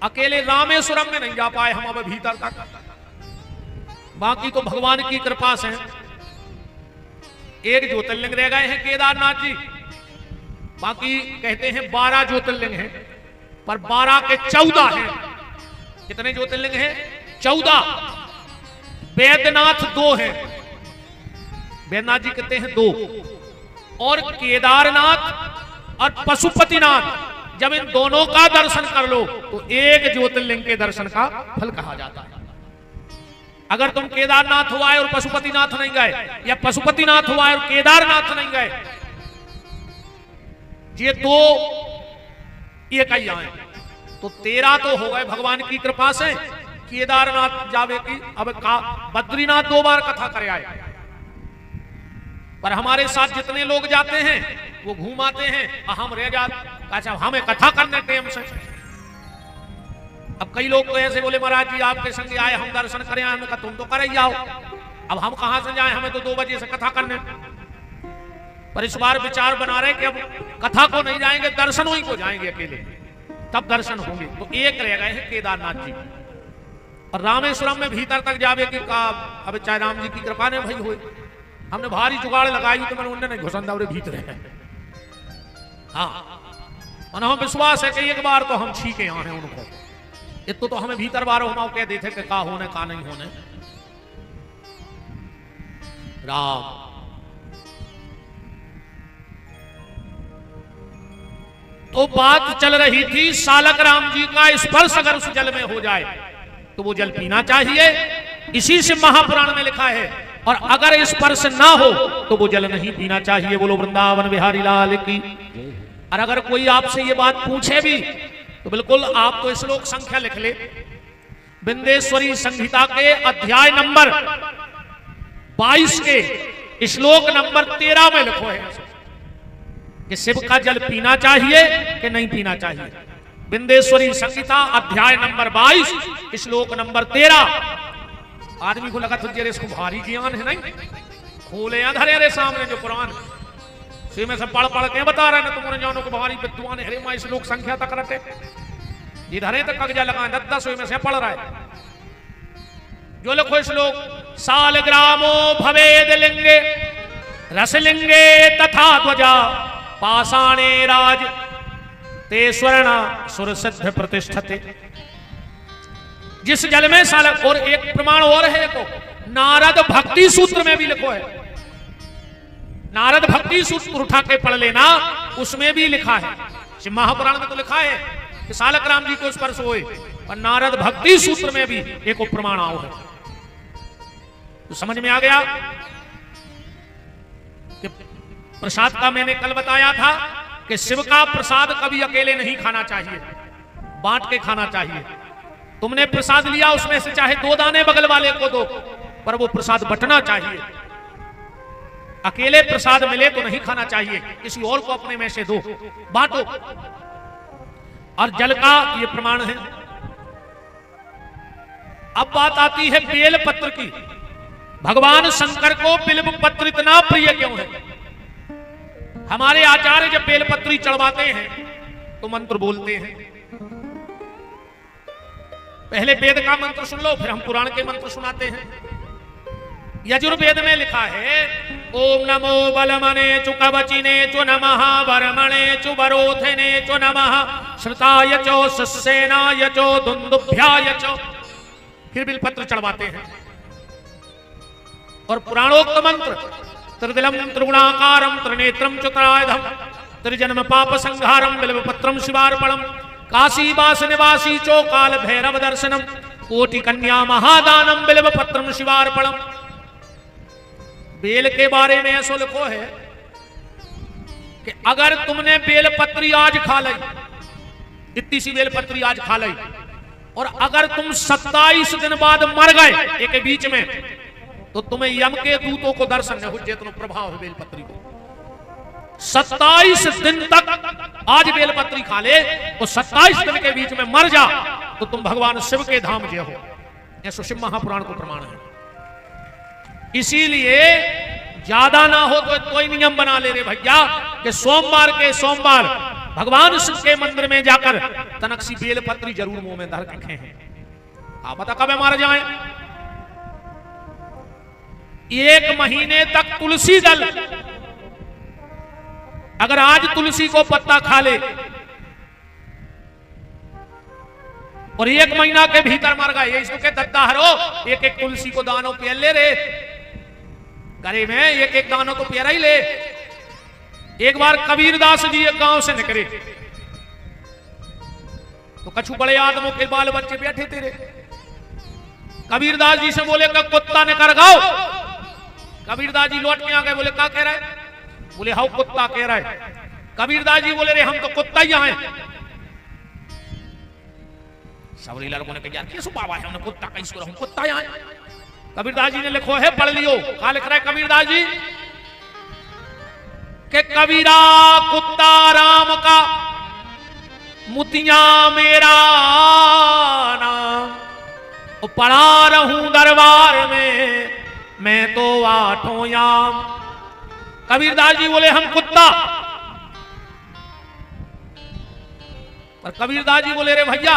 अकेले रामेश्वरम में नहीं जा पाए हम अब भीतर तक, बाकी तो भगवान की कृपा से एक ज्योतिर्लिंग रह गए हैं केदारनाथ जी, बाकी कहते हैं 12 ज्योतिर्लिंग हैं, पर 12 के 14 हैं। कितने ज्योतिर्लिंग हैं? 14। वैद्यनाथ 2 हैं, वैद्यनाथ जी कहते हैं 2, और केदारनाथ और पशुपतिनाथ, जब इन दोनों का दर्शन कर लो तो एक ज्योतिर्लिंग के दर्शन का फल कहा जाता है। अगर तुम केदारनाथ हुआ है और पशुपतिनाथ नहीं गए, या पशुपतिनाथ हुआ है और केदारनाथ नहीं गए, ये 2 एक ही आए तो 13 तो हो गए भगवान की कृपा से। केदारनाथ जावे की अब बद्रीनाथ 2 बार कथा करे आए, पर हमारे साथ जितने लोग जाते हैं वो घूमाते हैं, हम रह जाते, अच्छा हमें कथा करने टाइम से। अब कई लोग तो ऐसे बोले महाराज जी आपके संग आए, हम दर्शन करें, हमने कहा तुम तो कर ही जाओ, अब हम कहां से जाएं, हमें तो 2 बजे से कथा करने। पर इस बार विचार बना रहे कि अब कथा को नहीं जाएंगे, दर्शनों ही को जाएंगे अकेले। तब दर्शन होंगे। तो एक रह गए हैं केदारनाथ जी, और रामेश्वरम में भीतर तक जावे कि का अब चाहे राम जी की कृपा ने भाई हुए, हमने भारी जुगाड़ लगाई तो मैंने उन्हें नहीं घुसन दावरे भीतर है। हाँ, और हम विश्वास है कि एक बार तो हम छीके आए हैं उनको, इतो तो हमें भीतर बार हम कह देते कि का होने का नहीं होने। राम तो बात चल रही थी सालक राम जी का स्पर्श अगर उस जल में हो जाए तो वो जल पीना चाहिए, इसी से महापुराण में लिखा है, और अगर स्पर्श ना हो तो वो जल नहीं पीना चाहिए। बोलो वृंदावन बिहारी लाल की। और अगर कोई आपसे ये बात पूछे भी तो बिल्कुल आप तो श्लोक संख्या लिख ले, बिंदेश्वरी संहिता के अध्याय नंबर 22 के श्लोक नंबर 13 में लिखो है कि शिव का जल पीना चाहिए कि नहीं पीना चाहिए। बिंदेश्वरी संहिता अध्याय नंबर 22 श्लोक नंबर 13। आदमी को लगा तुझे इसको भारी ज्ञान है, नहीं खोले धरे रे सामने जो कुरान में से पढ़ पढ़ के बता रहे हैं, तुमने जानो को भारी विद्वान है, मैं श्लोक संख्या तक रटे इधर तक कगजा लगा 10 में से पढ़ रहा है। जो लिखो श्लोक, साल ग्रामो भवेद लिंगे रसलिंगे तथा ध्वजा पाषाणे राज ते स्वर्ण सुर सिद्ध प्रतिष्ठते। जिस जल में साल, और एक प्रमाण और है को नारद भक्ति सूत्र में भी लिखो है, नारद भक्ति सूत्र उठा के पढ़ लेना, उसमें भी लिखा है। महापुराण में तो लिखा है कि सालक राम जी को स्पर्श होए, और नारद भक्ति सूत्र में भी एक प्रमाण आओ है। तो समझ में आ गया कि प्रसाद का मैंने कल बताया था कि शिव का प्रसाद कभी अकेले नहीं खाना चाहिए, बांट के खाना चाहिए। तुमने प्रसाद लिया, उसमें से चाहे 2 दाने बगल वाले को दो, पर वो प्रसाद बंटना चाहिए। अकेले प्रसाद मिले तो नहीं खाना चाहिए, किसी और को अपने में से दो, बांटो। और जल का ये प्रमाण है। अब बात आती है बेल पत्र की। भगवान शंकर को बिल्व पत्र इतना प्रिय क्यों है? हमारे आचार्य जब बेलपत्री चढ़वाते हैं तो मंत्र बोलते हैं। पहले वेद का मंत्र सुन लो, फिर हम पुराण के मंत्र सुनाते हैं। यजुर्वेद में लिखा है, ओम नमो बलमने चु कवचिने चु नमः वरमणे चु वरोधने चु नमः श्रुताय चो सस्सेनाय चो दुंदुभ्याय चो। फिर बिलपत्र चढ़वाते हैं। और पुराणोक्त मंत्र, त्रिदिलम त्रिगुणाकारम त्रिनेत्रम चतुरायुधम त्रिजन्म पाप संहारम बिल्वपत्रम शिवार्पणम काशीवास निवासी चो काल भैरव दर्शनम कोटि कन्या महादानम बिल्वपत्रम शिवार्पणम। बेल के बारे में ऐसा लिखो है कि अगर तुमने बेलपत्री आज खा ली, इतनी सी बेलपत्री आज खा ली, और अगर तुम 27 दिन बाद मर गए एक बीच में, तो तुम्हें यम के दूतों को दर्शन न हो जितना प्रभाव है बेलपत्री को। 27 दिन तक आज बेलपत्री खा ले, तो 27 दिन के बीच में मर जा तो तुम भगवान शिव के धाम जय हो। ऐसा शिव महापुराण को प्रमाण है। इसीलिए ज्यादा ना हो तो कोई नियम बना ले रे भैया कि सोमवार के सोमवार भगवान शिव के मंदिर में जाकर तनकसी बेलपत्री जरूर मुंह में धर के खाएं। आप बता कब मार जाए। 1 महीने तक तुलसी दल, अगर आज तुलसी को पत्ता खा ले और 1 महीना के भीतर मर गए, इसको के दत्ता हरो, एक तुलसी को दानो पेल ले रे, गरे में एक दानो तो पेरा ही ले। एक बार कबीरदास जी एक गांव से निकले तो कछु बड़े आदमों के बाल बच्चे बैठे तेरे। कबीरदास जी से बोले का कुत्ता ने कर गाओ। कबीरदास जी लौट के आ गए, बोले क्या कह रहा है? बोले हाउ कुत्ता कह रहा है। कबीरदास जी बोले रे हम तो कुत्ता ही हैं। सबरी लड़कों ने कहा यार कैसे बाबा है, हमने कुत्ता कैसे रहूं, कुत्ता ही हैं। कबीरदास जी ने लिखो है, पढ़ लियो, क्या लिख रहा है कबीरदास जी के कबीरा कुत्ता राम का मुतिया मेरा नाम, पड़ा रहूं दरबार में मैं तो 8 याम। कबीरदास जी बोले हम कुत्ता, और कबीरदास जी बोले रे भैया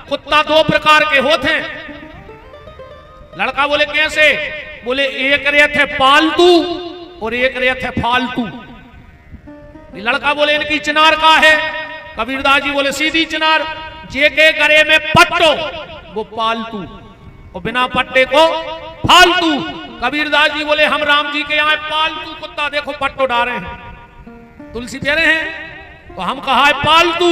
कुत्ता दो प्रकार के होते हैं। लड़का बोले कैसे? बोले एक रेत है पालतू और एक रेत है फालतू। लड़का बोले इनकी चिनार का है? कबीरदास जी बोले सीधी चिनार। जे के गरे में पट्टो वो पालतू और बिना पट्टे को फालतू। कबीरदास जी बोले हम राम जी के यहाँ पालतू कुत्ता देखो पट्टो डाले हैं, तुलसी पेरे हैं, तो हम कहा है पालतू।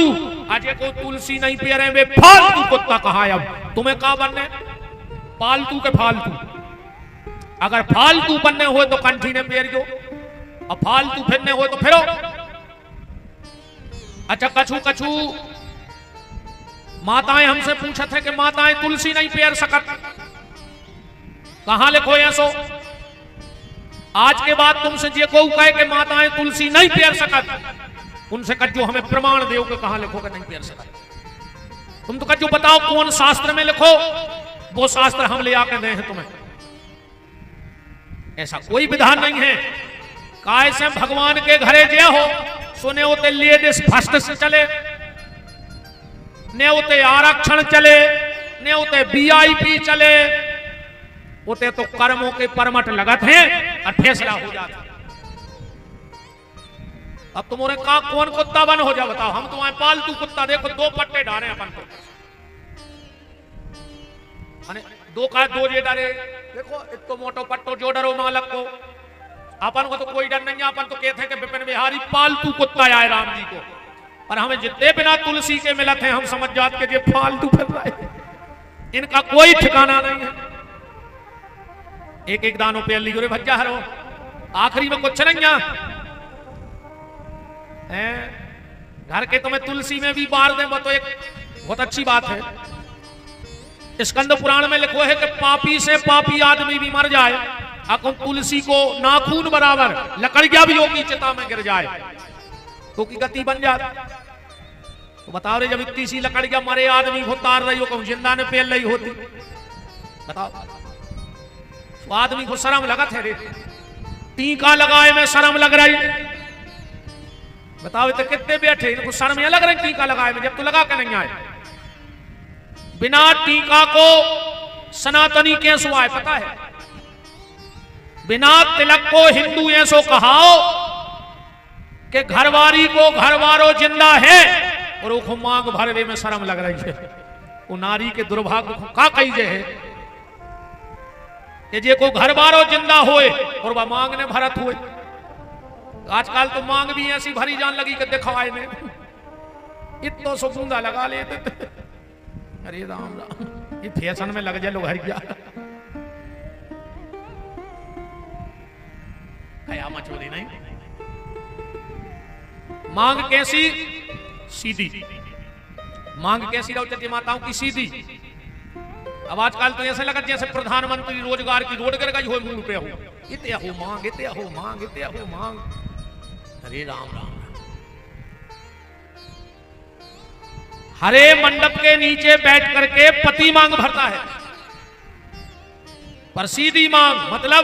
आज को तुलसी नहीं पेरे वे फालतू कुत्ता कहा है। अब तुम्हें कहा बनने? पालतू के फालतू। अगर फालतू बनने हो तो कंठी ने पेर दो और फालतू फिरने हो तो फिरो। अच्छा कछू कछू माताएं हमसे पूछा थे कि माताएं तुलसी नहीं पेर सकत, कहां लिखो ऐसो? आज के बाद तुमसे जे को कहे कि माताएं तुलसी नहीं पेर सकत, उनसे कहो हमें प्रमाण दो कि कहां लिखो कि नहीं पेर सकत। तुम तो कहो बताओ कौन शास्त्र में लिखो, वो शास्त्र हम ले आके दे हैं तुम्हें। ऐसा कोई विधान नहीं है। काय से भगवान के घरे जे हो सुने होते लेडीज फर्स्ट से चले, ने होते आरक्षण चले, ने होते वीआईपी चले, होते तो कर्मों के परमट लगत हैं और फैसला हो जाता। अब तुम्हारे का कौन कुत्ता बन हो जा बताओ? हम तुम्हारे पालतू कुत्ता देखो दो पट्टे डाले अपन को, दो का दो जे डरे देखो इतो मोटो पट्टो जो डरो मालक को। अपन को तो कोई डर नहीं है, अपन तो कहते हैं कि विपिन बिहारी पालतू कुत्ता आए राम जी को। पर हमें जितने बिना तुलसी के मिलत हैं हम समझ जाते कि ये फालतू फिर रहा है, इनका कोई ठिकाना नहीं है। एक एक दानों पे ली भज्जा हरो, आखिरी में कुछ नहीं है। घर के तुम्हें तुलसी में भी बार दे तो एक बहुत अच्छी बात है। स्कंद पुराण में लिखो है कि पापी से पापी आदमी भी मर जाए, अकुम तुलसी को नाखून बराबर लकड़िया भी होगी चिता में गिर जाए तो की गति बन जाती। तो बताओ रे जब इतनी सी लकड़िया मरे आदमी को तार रही हो, कहूं जिंदा ने पेल रही होती, बताओ तो आदमी को शर्म लगत है रे। टीका लगाए में शर्म लग रही, बताओ तो कितने बैठे इनको शर्म यह लग रही टीका लगाए में, जब तो लगा के नहीं आए। बिना टीका को सनातनी कैसो आए पता है? बिना तिलक को हिंदू ऐसो कहाओ कि घरवारी को घरवारो जिंदा है और वो मांग भरवे में शर्म लग रही है। वो नारी के दुर्भाग्य को का कही है कि जे को घरवारो जिंदा होए और वह मांग ने भरत हुए। आजकल तो मांग भी ऐसी भरी जान लगी कि दिखाए ने इतना सो बूंदा लगा लेते। अरे राम राम, ये फैशन में लग जाए लोग हरिया कयामत चोरी नहीं। मांग कैसी? सीधी मांग कैसी रहो माताओं की सीधी। अब आजकल तो ऐसे लगा जैसे प्रधानमंत्री रोजगार की रोड कर गई हो मुंह पे हो, इतने हो मांग, इतने हो मांग, इतने हो मांग। अरे राम राम। हरे मंडप के नीचे बैठ करके पति मांग भरता है, पर सीधी मांग मतलब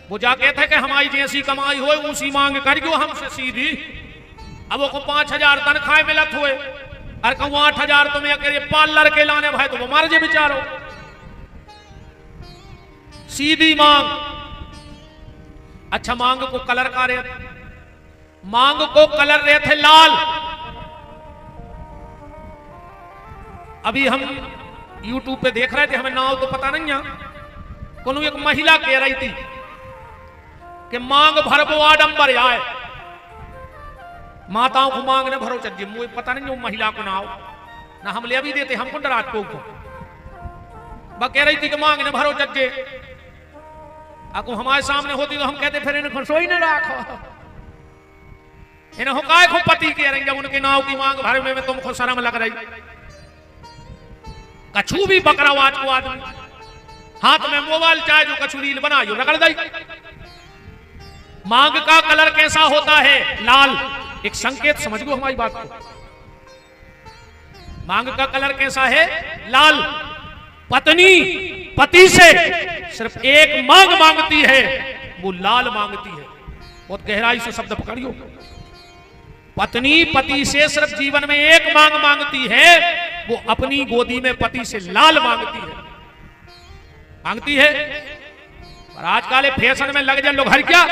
वो जाके थे कि हमारी जैसी कमाई हो उसी मांग करियो हमसे सीधी। अब वो 5,000 तनख्वाह मिलत हुए और कहूँ 8,000 तुम्हें अकेले पार्लर के लाने भाई तो वो मार जे बिचारो। सीधी मांग। अच्छा मांग को कलर का रहे, मांग को कलर रहे थे लाल। अभी हम YouTube पे देख रहे थे, हमें नाम तो पता नहीं है, कोनो एक महिला कह रही थी कि मांग भरबो आडंबर आए, माताओं को मांग ने भरो चज्जे। मुझे पता नहीं वो महिला को नाव ना हम ले अभी देते, हमको डरात को कह रही थी कि मांग ने भरो चज्जे। आपको हमारे सामने होती तो हम कहते फिर इन्हें सोई न रखो, इन्हें हो काय को पति कह रही जब उनके नाव की मांग भर में तुमको शर्म लग रही। कछू भी बकरावाज को आदमी हाथ में मोबाइल चाहे जो कछू रील बनायो रगड़ दई। मांग का कलर कैसा होता है? लाल। एक संकेत समझ लो हमारी बात को। मांग का कलर कैसा है? लाल। पत्नी पति से सिर्फ एक मांग मांगती है, वो लाल मांगती है। बहुत गहराई से शब्द पकड़ियो। पत्नी पति से सिर्फ जीवन में एक मांग मांगती है, वो अपनी गोदी में पति से लाल मांगती है। पर आजकल फैशन में लग जाए लोग, हर क्या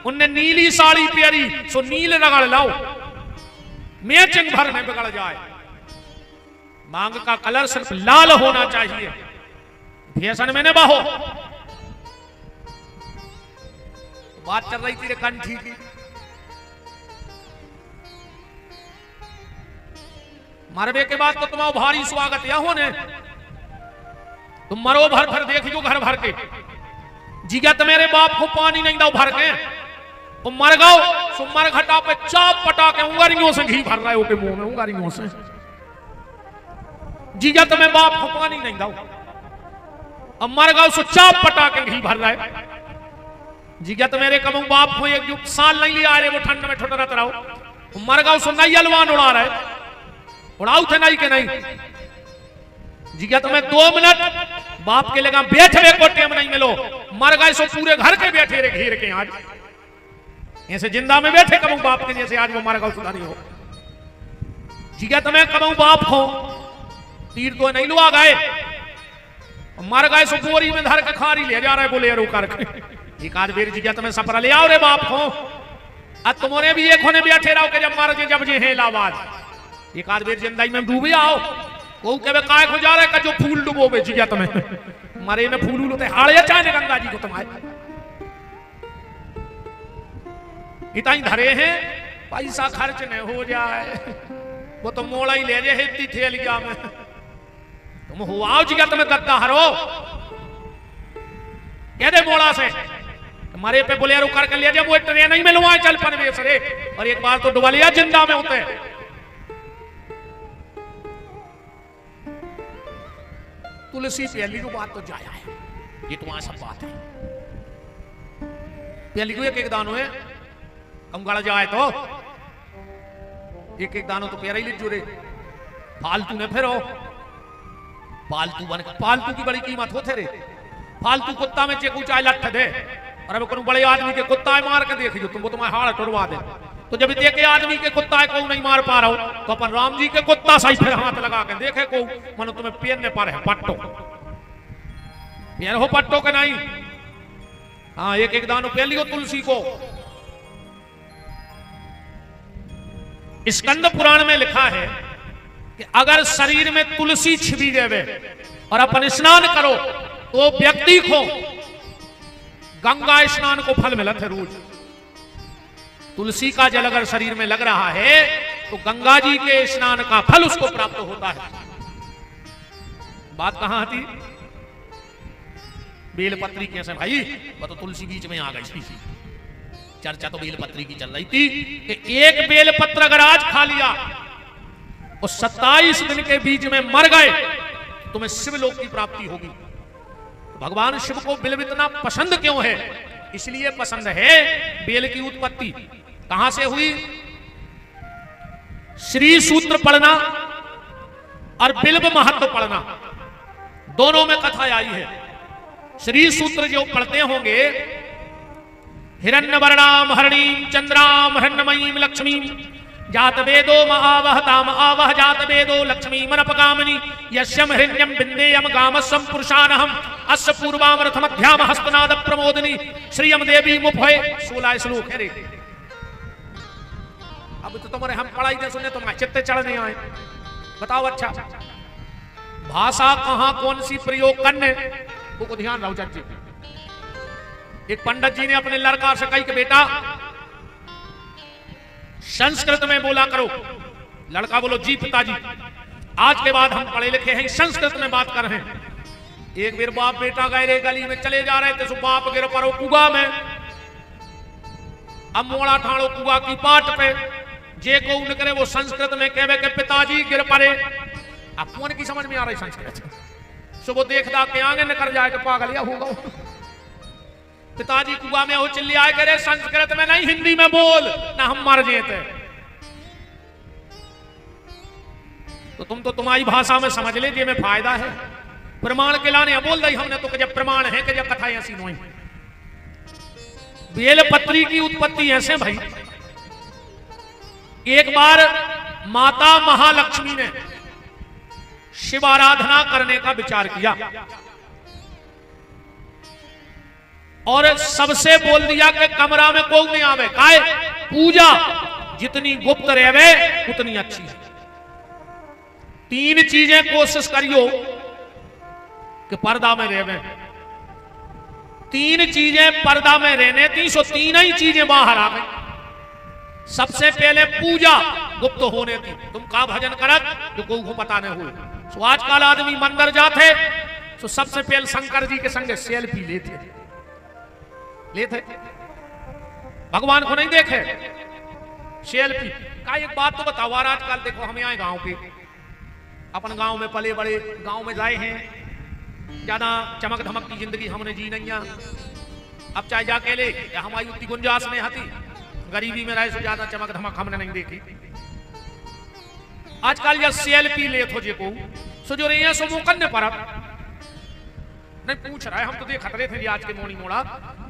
उनने नीली साड़ी प्यारी सो नील रगड़ लाओ, मैचिंग भर में बिगड़ जाए। मांग का कलर सिर्फ लाल होना चाहिए। फैशन में न बहो। बात चल रही थी रे कंठी की, मरबे के बाद तो तुम्हारा भारी स्वागत या होने, तुम मरो भर भर देखियो घर भर के, जिगत मेरे बाप को पानी नहीं दो भर के, तुम मर गओ सो मर घटा पे चाप पटा के उंगरियों से घी भर रहे हो के मुंह में, उंगरियों से। जिगत में बाप को पानी नहीं दो, अब मर गओ सो चाप पटा के घी भर रहे। जिगत मेरे कम बाप को एक जो साल नहीं लिया रे, वो ठंड में ठुटरत रहो, मर गओ सो नई अलवान उड़ा रहे, उड़ाऊ थे नहीं के नहीं। जिगत में 2 मिनट बाप के लगा बैठे को टेम नहीं मिलो, मर गए सो पूरे घर के बैठे रे घेर के। आज ऐसे जिंदा में बैठे कबू बाप के जैसे आज वो मर गए सुधारी हो। जिगत में कबू बाप हो तीर तो नहीं लुआ गए, मर गए सो बोरी में धर के खारी ले जा रहे बोलेरो करके। एक आध बेर जिगत में सपरा ले आओ रे बाप हो, अब तुम्हारे भी एक होने बैठे रहो के जब मर जे जब जे है लावाज। एक आध बेर जिंदगी में डूबे आओ, वो कहे काय खो जा रहे का जो फूल डुबोगे जिगत में, मरे में फूल होते हाड़े चाहे गंगा जी को तुम्हारे इतना ही धरे हैं, पैसा खर्च न हो जाए, वो तो मोड़ा ही ले जाए इतनी थैलिया में। तुम हुआ जिगत में गद्दा हरो, कह दे मोड़ा से मरे पे बोलेरो करके ले जाए, वो ट्रेन नहीं मिलवा चल पनवेश रे, और एक बार तो डुबा लिया जिंदा में होते। तुलसी प्याली को बात तो जाया है, ये तुम्हारा सब बात है। प्याली को एक दानो है, हम गड़ जाए तो एक दानो तो प्यारा ही लिख जुड़े, फालतू ने फिर हो, फालतू बन, फालतू की बड़ी कीमत होते रे। फालतू कुत्ता में चेकू चाय लठ दे, और अब कोई बड़े आदमी के कुत्ता मार के देखियो तुम, वो तुम्हारे हाड़ टुरवा दे। तो जब देखे आदमी के कुत्ता को नहीं मार पा रहा हो, तो अपन राम जी के कुत्ता सही फिर हाथ लगा के देखे को मानो तुम्हें पेरने पर है पट्टो, पेर हो पट्टो के नहीं। हाँ एक दानो पेलियो तुलसी को। स्कंद पुराण में लिखा है कि अगर शरीर में तुलसी छिपी जावे और अपन स्नान करो तो व्यक्ति को गंगा स्नान को फल मिलत है रोज। तुलसी का जल अगर शरीर में लग रहा है तो गंगा जी के स्नान का फल उसको प्राप्त होता है। बात कहां थी? बेलपत्री कैसे भाई, वो तो तुलसी बीच में आ गई थी। चर्चा तो बेलपत्री की चल रही थी कि एक बेलपत्र अगर आज खा लिया और 27 दिन के बीच में मर गए तुम्हें शिवलोक की प्राप्ति होगी। भगवान शिव को बेल इतना पसंद क्यों है? इसलिए पसंद है, बेल की उत्पत्ति कहां से हुई? श्री सूत्र पढ़ना और बिल्व महत्व पढ़ना, दोनों में कथा आई है। श्री सूत्र जो पढ़ते होंगे, हिरण्यवर्णाम हरणीम चंद्राम हिरण्यमयीम लक्ष्मीम जात वेदो महावहताम आवह जात वेदो लक्ष्मी मनपगामिनी यस्यम हिरण्यम बिंदेयम गामस्सम पुरुषानहम अस्य पूर्वामरथमध्याम हस्तनाद प्रमोदिनी श्रीयम देवी मुफय। 16 श्लोक है रे। अब तो तुम्हारे हम पढ़ाई दे सुनने तुम्हारे चित्ते चढ़ने आए। बताओ अच्छा भाषा कहां कौन सी प्रयोग करने को ध्यान रहो चाची। एक पंडित जी ने अपने लड़का से कही कि बेटा संस्कृत में बोला करो। लड़का बोलो जी पिताजी, आज के बाद हम पढ़े लिखे हैं, संस्कृत में बात कर रहे हैं। एक बार बाप बेटा गए रे गली में चले जा रहे थे, सो बाप गिर पड़ो कुआ में। अब मोड़ा ठाणो कुआ की पाट पे, जे को न करे वो संस्कृत में कहवे के पिताजी गिर पड़े। अब कौन की समझ में आ रही संस्कृत? सो वो देखदा के आगे न कर जाए कि पागल या होगा। पिताजी कुआ में हो चिल्ली आए करे संस्कृत में नहीं हिंदी में बोल ना हम मर जेते। तो तुम तो तुम्हारी भाषा में समझ ले, जे में फायदा है। प्रमाण के लाने बोल दई हमने तो जब प्रमाण है कि जब कथा ऐसी नहीं। बेलपत्री की उत्पत्ति ऐसे भाई, एक बार माता महालक्ष्मी ने शिव आराधना करने का विचार किया और सबसे बोल दिया कि कमरा में कोई नहीं आवे, काहे पूजा जितनी गुप्त रहे उतनी अच्छी है। 3 चीजें कोशिश करियो कि पर्दा में रहे, 3 चीजें पर्दा में रहने थी, सो 3 ही चीजें बाहर आ गई। सबसे पहले पूजा गुप्त होने थी, तुम का भजन करत जो कोई को पता नहीं हुए। सो आजकल आदमी मंदिर जाते तो सबसे पहले शंकर जी के संगे सेल्फी लेते, भगवान को नहीं देखे, सेल्फी का। एक बात तो बताओ, आजकल देखो हम यहाँ गांव पे, अपन गांव में पले बड़े गांव में जाए हैं, ज्यादा चमक धमक की जिंदगी हमने जी नहीं है। अब चाहे जाके ले हमारी उतनी गुंजाइश नहीं आती, गरीबी में रहे सो ज्यादा चमक धमक हमने नहीं देखी। आजकल जब सेल्फी ले थो जेको सो जो रही सो वो करने पर नहीं पूछ रहा है, हम तो देख खतरे थे आज के मोनी मोड़ा,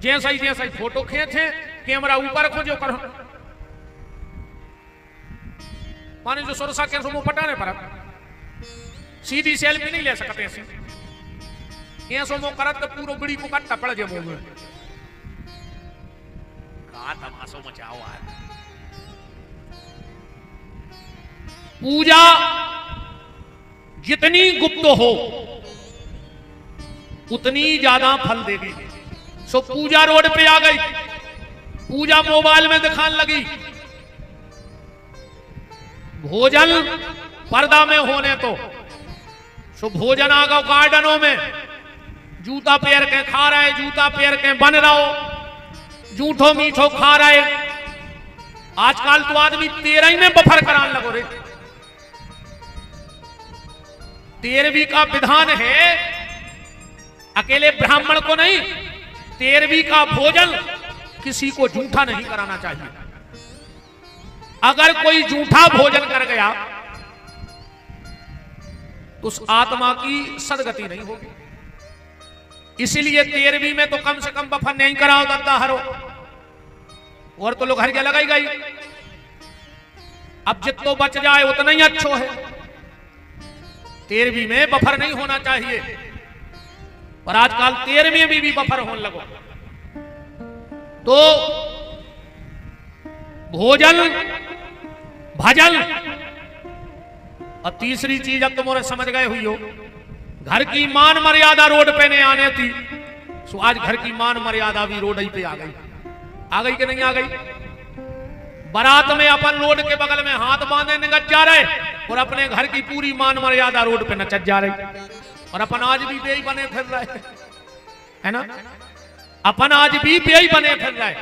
जैसा ही फोटो खींचे कैमरा ऊपर रखो जो करो माने जो सुरसा के सो पटाने पर सीधी सेल्फी नहीं ले सकते ऐसे, ऐसो मो करत तो पूरो बिड़ी को कट्टा पड़ जे मुंह में का तमाशो मचाओ आज। पूजा जितनी गुप्त हो उतनी ज्यादा फल देगी। सो पूजा रोड पे आ गई, पूजा मोबाइल में दिखाने लगी, भोजन पर्दा में होने तो सो भोजन आ गया गार्डनों में, जूता पैर के खा रहे, जूता पैर के बन रहो, जूठो मीठो खा रहे। आजकल तो आदमी 13 में बफर कराने लगो रे। 13वीं का विधान है, अकेले ब्राह्मण को नहीं, 13वीं का भोजन किसी को जूठा नहीं कराना चाहिए। अगर कोई जूठा भोजन कर गया तो उस आत्मा की सदगति नहीं होगी। इसीलिए 13वीं में तो कम से कम बफर नहीं कराओ दद्दा हरो, और तो लोग हर जगह लगाई गई। अब जितना बच जाए उतना ही अच्छो है। 13वीं में बफर नहीं होना चाहिए, पर आजकल 13वीं में भी बफर होने लगो। तो भोजन भजन, और तीसरी चीज अब तुम समझ गए हुई हो, घर की मान मर्यादा रोड पे नहीं आने थी, सो आज घर की मान मर्यादा भी रोड ही पे आ गई कि नहीं आ गई। बारात में अपन रोड के बगल में हाथ बांधे निकल जा रहे और अपने घर की पूरी मान मर्यादा रोड पे नचत जा रही, और अपन आज भी बेई बने फिर रहे है ना, अपन आज भी बेई बने फिर रहे।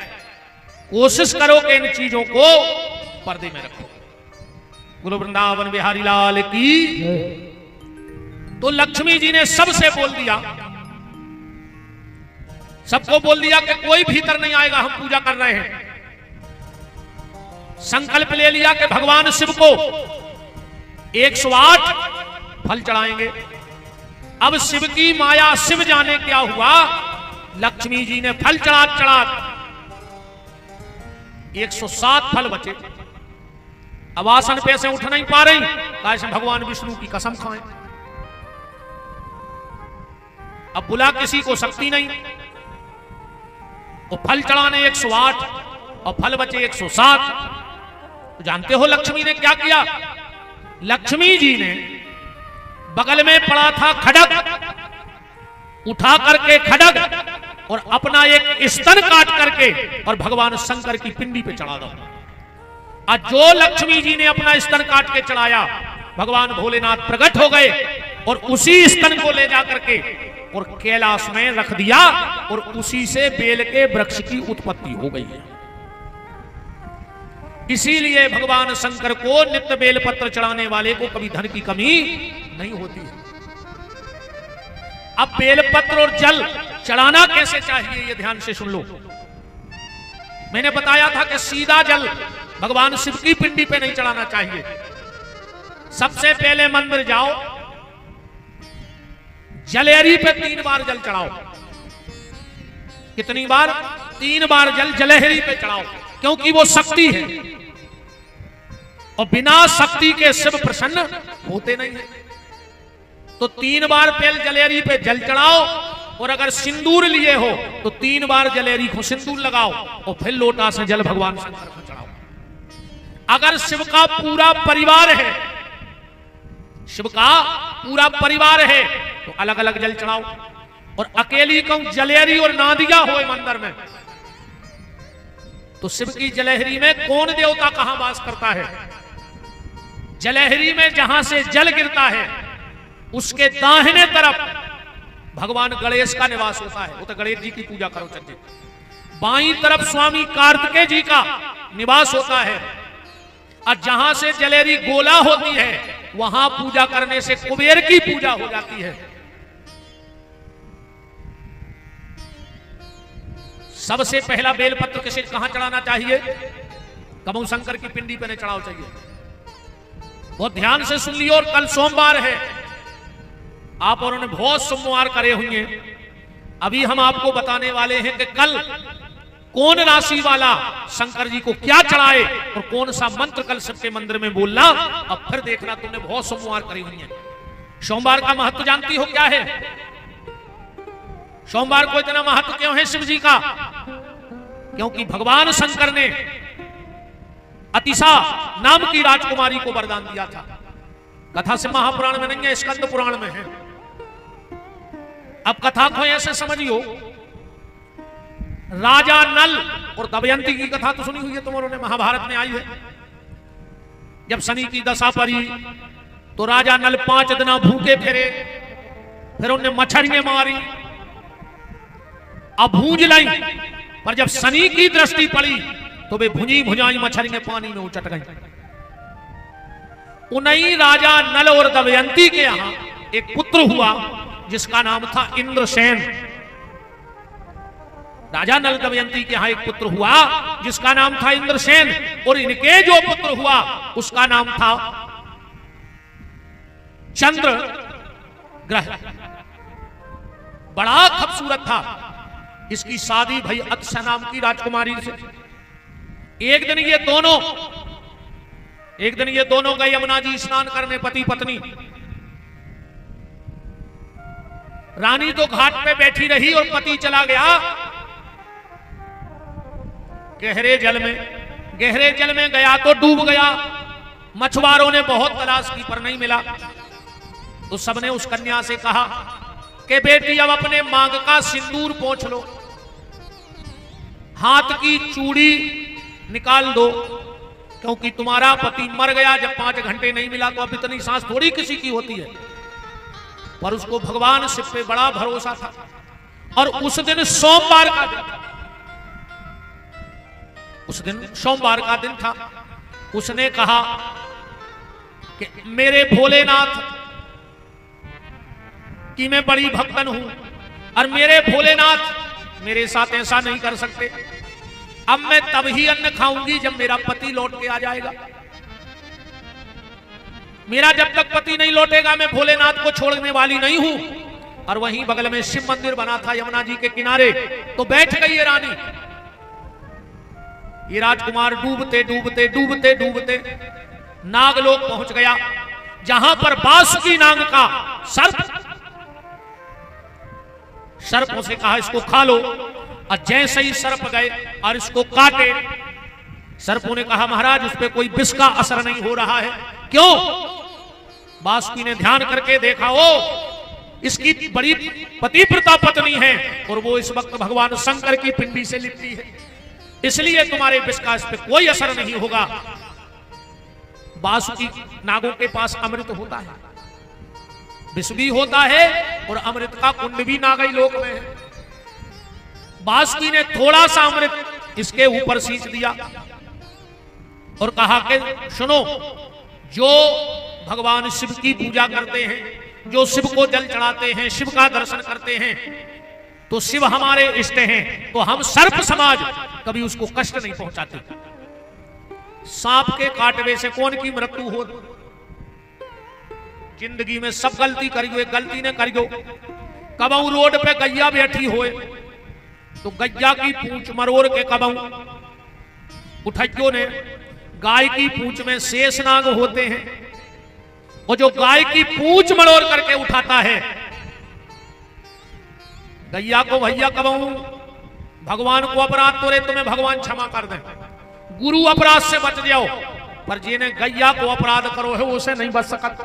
कोशिश करो कि इन चीजों को पर्दे में रखो। गुरु वृंदावन बिहारी लाल की। तो लक्ष्मी जी ने सबसे बोल दिया, सबको बोल दिया कि कोई भीतर नहीं आएगा, हम पूजा कर रहे हैं। संकल्प ले लिया कि भगवान शिव को 108 फल चढ़ाएंगे। अब शिव की माया शिव जाने क्या हुआ, लक्ष्मी जी ने फल चढ़ा 107 फल बचे। अब आसन पे से उठ नहीं पा रही, कैसे भगवान विष्णु की कसम खाएं। अब बुला किसी को शक्ति नहीं, वो फल चढ़ाने 108 और फल बचे 107। तो जानते हो लक्ष्मी ने क्या किया? लक्ष्मी जी ने बगल में पड़ा था खड्ग, उठा करके खड्ग और अपना एक स्तन काट करके और भगवान शंकर की पिंडी पे चढ़ा दो। आज जो लक्ष्मी जी ने अपना स्तन काट के चढ़ाया, भगवान भोलेनाथ प्रकट हो गए और उसी स्तन को ले जा करके और कैलाश में रख दिया, और उसी से बेल के वृक्ष की उत्पत्ति हो गई है। इसीलिए भगवान शंकर को नित्य बेलपत्र चढ़ाने वाले को कभी धन की कमी नहीं होती है। अब बेलपत्र और जल चढ़ाना कैसे चाहिए, ये ध्यान से सुन लो। मैंने बताया था कि सीधा जल भगवान शिव की पिंडी पे नहीं चढ़ाना चाहिए। सबसे पहले मंदिर जाओ, जलेहरी पे 3 बार जल चढ़ाओ। कितनी बार? 3 बार जल जलेहरी पे चढ़ाओ, क्योंकि वो शक्ति है। और बिना शक्ति के शिव प्रसन्न होते नहीं है। तो 3 बार पहले जलेरी पे जल चढ़ाओ, और अगर सिंदूर लिए हो तो 3 बार जलेरी को सिंदूर लगाओ और फिर लोटा से जल भगवान शंकर को चढ़ाओ। अगर शिव का पूरा परिवार है, शिव का पूरा परिवार है, तो अलग अलग जल चढ़ाओ। और अकेली कहूं जलेरी और नादिया हो मंदिर में, तो शिव की जलेहरी में कौन देवता कहां वास करता है? जलेहरी में जहां से जल गिरता है उसके दाहिने तरफ भगवान गणेश का निवास होता है, वो तो गणेश जी की पूजा करो चलिए। बाईं तरफ स्वामी कार्तिकेय जी का निवास होता है, और जहां से जलेहरी गोला होती है वहां पूजा करने से कुबेर की पूजा हो जाती है। सबसे पहला बेलपत्र किसे कहां चढ़ाना चाहिए? कमऊ शंकर की पिंडी पे नहीं चढ़ाओ चाहिए। बहुत ध्यान से सुन लियो। और कल सोमवार है, आप और ने बहुत सोमवार करे होंगे। अभी हम आपको बताने वाले हैं कि कल कौन राशि वाला शंकर जी को क्या चढ़ाए और कौन सा मंत्र कल सबके मंदिर में बोलना। अब फिर देखना, तुमने बहुत सोमवार करी हुई है। सोमवार का महत्व जानती हो क्या है? सोमवार को इतना महत्व क्यों है शिव जी का? क्योंकि भगवान शंकर ने अतिशा नाम की राजकुमारी को वरदान दिया था। कथा से महापुराण में नहीं है, स्कंद पुराण में है। अब कथा को ऐसे समझियो, राजा नल और दमयंती की कथा तो सुनी हुई है तुम्हारों ने, महाभारत में आई है। जब शनि की दशा पड़ी तो राजा नल 5 दिन भूखे फिरे, फिर उन्हें मछलियां मारी, अब भूंज लाई। पर जब शनि की दृष्टि पड़ी तो वे भुंजी भुजाई मछलियां पानी में उचट गई। उन्हीं राजा नल और दमयंती के यहां एक पुत्र हुआ जिसका नाम था इंद्रसेन। राजा नल दमयंती के यहां एक पुत्र हुआ जिसका नाम था इंद्रसेन, और इनके जो पुत्र हुआ उसका नाम था चंद्र ग्रह। बड़ा खूबसूरत था। इसकी शादी भाई अत्सा नाम की राजकुमारी से। एक दिन ये दोनों गए यमुना जी स्नान करने, पति पत्नी। रानी तो घाट पे बैठी रही और पति चला गया गहरे जल में गया तो डूब गया। मछुआरों ने बहुत तलाश की पर नहीं मिला। तो सबने उस कन्या से कहा कि बेटी अब अपने मांग का सिंदूर पोंछ लो, हाथ की चूड़ी निकाल दो, क्योंकि तुम्हारा पति मर गया। जब 5 घंटे नहीं मिला तो अब इतनी सांस थोड़ी किसी की होती है। पर उसको भगवान शिव पे बड़ा भरोसा था। और उस दिन सोमवार का दिन था। उस दिन सोमवार का दिन था। उसने कहा कि मेरे भोलेनाथ कि मैं बड़ी भक्तन हूं, और मेरे भोलेनाथ मेरे साथ ऐसा नहीं कर सकते। अब मैं तब ही अन्न खाऊंगी जब मेरा पति लौट के आ जाएगा। मेरा जब तक पति नहीं लौटेगा मैं भोलेनाथ को छोड़ने वाली नहीं हूं। और वहीं बगल में शिव मंदिर बना था यमुना जी के किनारे। तो बैठ गई ये रानी। ये राजकुमार डूबते डूबते डूबते डूबते नागलोक पहुंच गया, जहां पर बासुकी नाग का सर्प उसे कहा इसको खा लो। और जैसे ही सर्प गए और इसको काटे, सर्पों ने कहा महाराज उस पर कोई विष का असर नहीं हो रहा है। क्यों? बासुकी ने ध्यान करके देखा, ओ इसकी बड़ी पतिव्रता पत्नी है और वो इस वक्त भगवान शंकर की पिंडी से लिपटी है, इसलिए तुम्हारे विष का इस पर कोई असर नहीं होगा। बासुकी नागों के पास अमृत होता है, विष भी होता है, और अमृत का कुंड भी नागई लोक में है। बासुकी ने थोड़ा सा अमृत इसके ऊपर सींच दिया और कहा कि सुनो, जो भगवान शिव की पूजा करते हैं, जो शिव को जल चढ़ाते हैं, शिव का दर्शन करते हैं, तो शिव हमारे इष्ट हैं। तो हम सर्प समाज कभी उसको कष्ट नहीं पहुंचाते। सांप के काटवे से कौन की मृत्यु हो? जिंदगी में सब गलती करियो, एक गलती ने करियो। कबऊ रोड पे गैया बैठी होए तो गैया की पूंछ मरोड़ के कबऊ उठैयो ने गाय की पूंछ में शेषनाग होते हैं, और जो गाय की पूंछ मड़ोड़ करके उठाता है, गैया को भैया कबहू भगवान को अपराध तोरे तुम्हें भगवान क्षमा कर दे, गुरु अपराध से बच जाओ, पर जिन्हें गैया को अपराध करो है उसे नहीं बच सकत।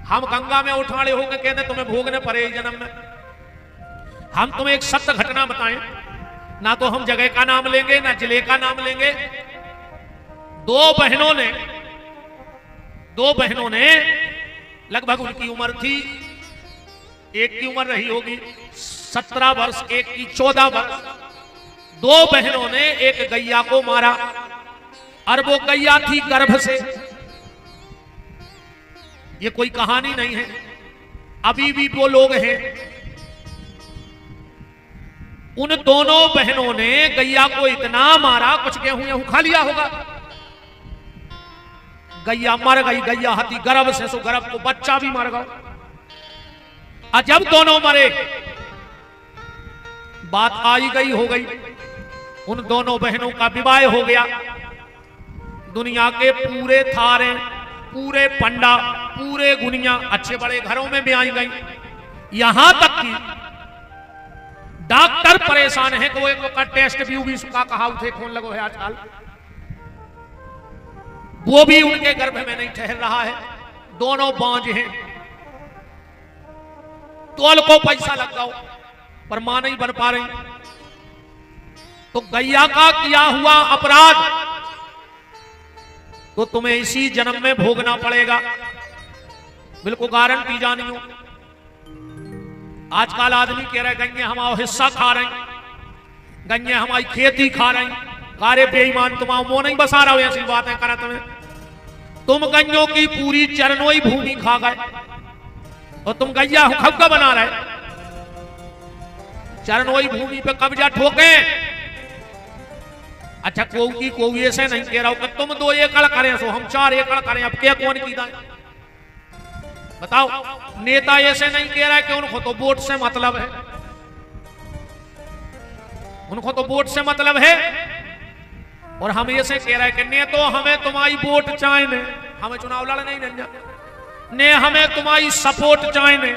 हम गंगा में उठाड़े होकर कहते तुम्हें भोगने पड़े जन्म में। हम तुम्हें एक सत्य घटना बताएं, ना तो हम जगह का नाम लेंगे ना जिले का नाम लेंगे। दो बहनों ने लगभग उनकी उम्र थी, एक की उम्र रही होगी 17 वर्ष, एक की 14 वर्ष। दो बहनों ने एक गैया को मारा, और वो गैया थी गर्भ से। ये कोई कहानी नहीं है, अभी भी वो लोग हैं। उन दोनों बहनों ने गैया को इतना मारा, कुछ गेहूं खा लिया होगा, गैया मर गई। गैया हती गर्भ से, सो गर्भ को बच्चा भी मर गया। और जब दोनों मरे, बात आई गई हो गई, उन दोनों बहनों का विवाह हो गया। दुनिया के पूरे थारे, पूरे पंडा, पूरे गुनिया अच्छे बड़े घरों में भी आई गई। यहां तक कि डॉक्टर परेशान है कि वो एक का टेस्ट भी सुखा कहा उठे खून लगो है आजकल, वो भी उनके गर्भ में नहीं ठहर रहा है। दोनों बांझ हैं, तोल को पैसा लग जाओ पर मां नहीं बन पा रही। तो गैया का किया हुआ अपराध तो तुम्हें इसी जन्म में भोगना पड़ेगा, बिल्कुल गारंटी जानी हो। आजकल आदमी कह रहे गंगे हमारा हिस्सा खा रहे, गंगे हमारी खेती खा रही। कारे बेईमान, तुम वो नहीं बसा रहे हो, ऐसी बातें करा तुम गंजों की पूरी चरनोई भूमि खा गए, और तुम गैया खब्बा बना रहे। चरनोई भूमि पे कब्जा ठोके। अच्छा कोई ऐसे नहीं कह रहा हो कि तुम 2 एकड़ करें सो हम 4 एकड़ करें, अब क्या कौन की दाएं बताओ। नेता ऐसे नहीं कह रहा है कि उनको तो वोट से मतलब है, उनको तो वोट से मतलब है। और हम ऐसे कह रहे हैं कि ने तो हमें तुम्हारी वोट चाहिए, हमें चुनाव लड़ना ही नहीं, ने हमें तुम्हारी सपोर्ट चाहिए,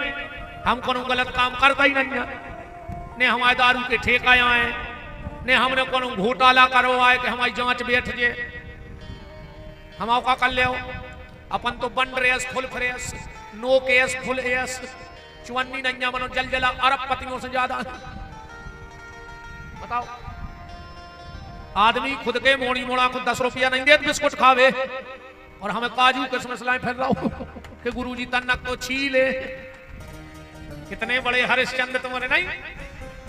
हम कोनो गलत काम करता ही नहीं, ने हमारे दारू के ठेका आए, ने हमने कोनो घोटाला करो आए कि हमारी जांच बैठ जे, हम का कर ले अपन तो बन रेस फुल फ्रेस, नो केस फुल एस, चुन्नी नैया मनो जल जला अरबपतियों से ज्यादा। बताओ, आदमी खुद के मोड़ी मोड़ा खुद 10 रुपया नहीं दे बिस्कुट खावे, और हमें काजू किसमिस लाए फिर रहा कि गुरुजी तन्नक तो छीले। कितने बड़े हरिश्चंद्र तुम्हारे नहीं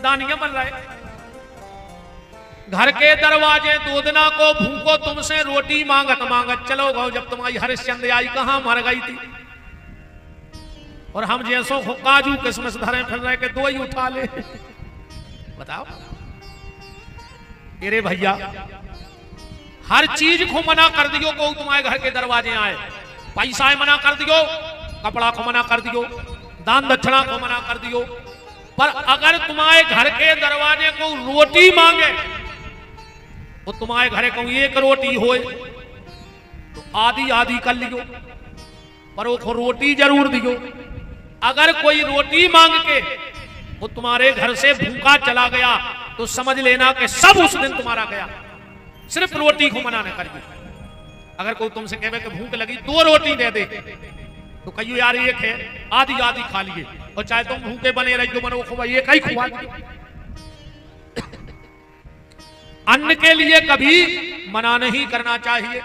दानियां बन रहे। घर के दरवाजे दूधना को भूखो तुमसे रोटी मांगत मांगत चलो गो, जब तुम्हारी हरिश्चंद्र आई कहां मर गई थी। और हम जैसो काजू किसमिस धरे फिर रहे के 2 ही उठा ले। बताओ अरे भैया, हर चीज को मना कर दियो को तुम्हारे घर के दरवाजे आए, पैसा मना कर दियो, कपड़ा को मना कर दियो, दान दक्षिणा को मना कर दियो, पर अगर तुम्हारे घर के दरवाजे को रोटी मांगे तो तुम्हारे घरे को 1 रोटी होए तो आधी आधी कर लियो, पर वो रोटी जरूर दियो। अगर कोई रोटी मांग के वो तुम्हारे घर से भूखा चला गया तो समझ लेना कि सब उस दिन तुम्हारा गया, सिर्फ रोटी को मना न करिए। अगर कोई तुमसे कहे कि भूख लगी 2 रोटी दे दे तो कहियो यार एक है, आधी आधी खा लिए, और चाहे तुम भूखे बने रहिए तो मनो खुआ एक ही खुआ। अन्न के लिए कभी मना नहीं करना चाहिए।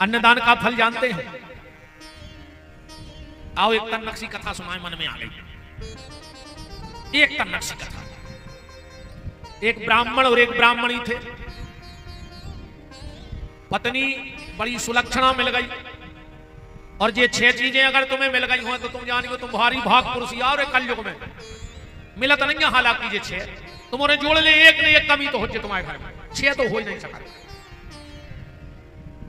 अन्नदान का फल जानते हैं? आओ एक तन्नक्सी कथा सुनाए, मन में आ गई एक तन्नक्सी कथा। एक ब्राह्मण और एक ब्राह्मणी थे, पत्नी बड़ी सुलक्षणा मिल गई, और ये 6 चीजें अगर तुम्हें मिल गई हो तो तुम जानियो तुम भारी भाग पुरुषिया। और कलयुग में मिलत नहीं है, हालांकि ये 6 तुम्हारे जोड़ ले, एक ने एक कमी तो हो तुम्हारे घर में, 6 तो हो ही नहीं सका।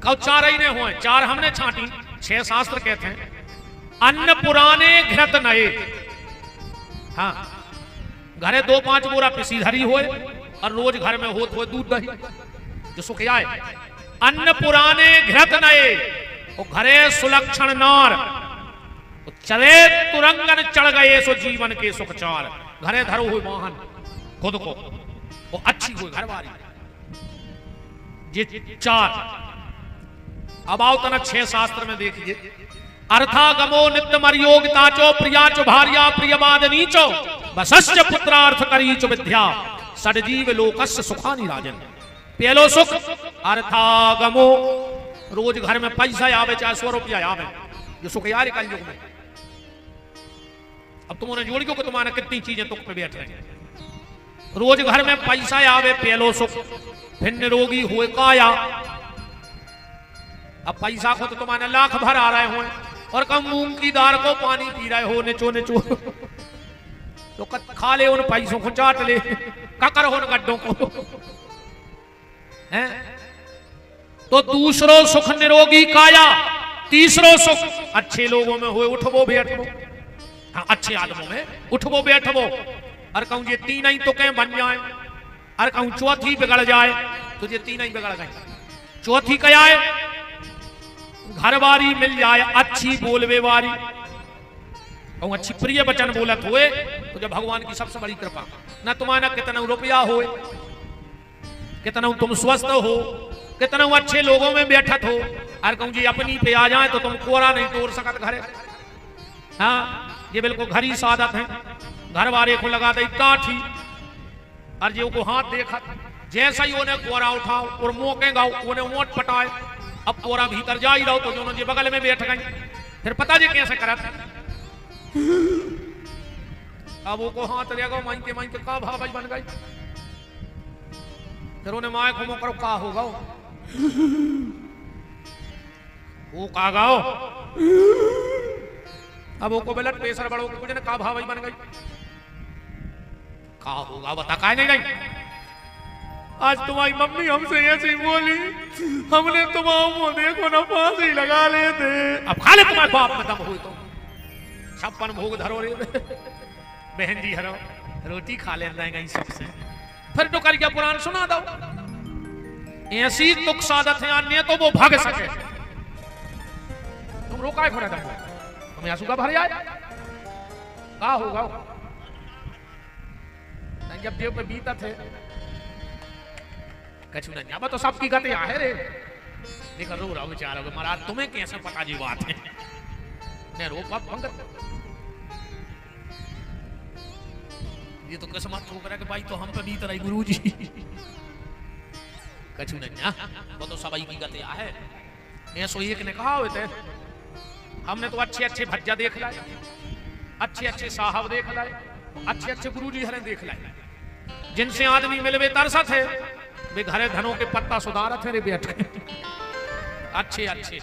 कब 4 ही ने हुए, 4 हमने छांटी, 6 शास्त्र कहते हैं। अन्न पुराने घृत नए, हाँ घरे 2-5 बोरा पिसी धरी होए, और रोज घर में होत हो दूध दही। जो सुख आए। अन्न पुराने घृत नए, वो घरे सुलक्षण नार, चले तुरंगन चढ़ गए सो जीवन के सुख चार। घरे धरो हुए वाहन खुद को, वो अच्छी हुई घरवारी ये चार। अब आओ तना 6 शास्त्र में देखिए। अर्थागमो नित्य मर्योगिता चो प्रिया चो भार्या प्रियवाद नीचो बसश्च पुत्रार्थ करीचो विद्या सडजीव लोकस्य सुखानि राजन। पहलो सुख अर्थागमो, रोज घर में पैसा आवे चाहे 100 रुपया आवे, ये सुख यार कलयुग में। अब तुमने जोड़ को तुम्हारे कितनी चीजें तुक पे बैठ रहे। रोज घर में पैसा आवे पहलो सुख, फिर निरोगी हुए काया। अब पैसा को तो तुम्हारे लाख भर आ रहे हो और कम मूंग की दाल को पानी पी रहे हो निचो निचो, तो खा ले उन पैसों को, चाट ले, ककर हो उन गड्ढों को हैं। तो दूसरो सुख निरोगी काया, तीसरो सुख अच्छे लोगों में हुए उठबो बैठबो। हाँ, अच्छे आदमों में उठबो बैठबो। और कहूं ये तीन ही तो कहीं बन जाए, और कहूं चौथी बिगड़ जाए तो ये तीन ही बिगड़ गए। चौथी क्या है? घरवारी मिल जाए अच्छी बोलवे वारी, कहूं अच्छी प्रिय वचन बोलत हुए तो जब भगवान की सबसे बड़ी कृपा। न तुम्हारा कितना रुपया हो, कितना तुम स्वस्थ हो, कितना अच्छे लोगों में बैठत हो, और कहूं जी अपनी पे आ जाए तो तुम कोरा नहीं तोड़ सकत घरे। हाँ, ये बिल्कुल घरी सादत है। घर वाले को लगा दे काठी, और जो को हाथ देखा जैसा ही उन्हें कोरा उठाओ और मोकेगा उन्हें मोट पटाए। अब कोरा भीतर जा ही रहो तो जो जी बगल में बैठ गई, फिर पता जी कैसे करत। अब वो को हाथ लेगा माइके माइके का भाई बन गई, फिर उन्हें माए को मोकरो का होगा वो का गाओ। अब वो को ब्लड प्रेशर बढ़ो कुछ ने का भाई बन गई, का होगा बता का नहीं गई। आज तुम्हारी मम्मी हमसे ऐसी बोली, हमने तुम्हारा देखो ना फांसी लगा लेते। अब खा ले तुम्हारे बाप में दम हो तो 56 भोग धरो रे बहन जी, हरो रोटी खा ले गई सबसे। फिर तो कर क्या पुराण सुना दो। ऐसी तुक सादत है अन्य तो वो भाग सके। तुम रोका है दम, तुम आंसू का भर जाए का होगा। जब देव पे बीता थे कछु नहीं, अब तो सबकी गति है रे। देखो रो रहा बेचारा महाराज, तुम्हें कैसे पता जी बात है। ने रो पाप पंगत ये तो किस्मत ठोक रहा है कि भाई तो हम पे बीत रही गुरुजी। कछु नहीं, वो तो सबाई की गति है। ऐसो एक ने कहा हुए थे, हमने तो अच्छे अच्छे भज्जा देख लाए, अच्छे अच्छे साहब देख लाए, अच्छे अच्छे गुरुजी हरे देख लाए, जिनसे आदमी मिलवे तरसा थे वे घरे धनों के पत्ता सुधारत है रे बैठ के अच्छे अच्छे।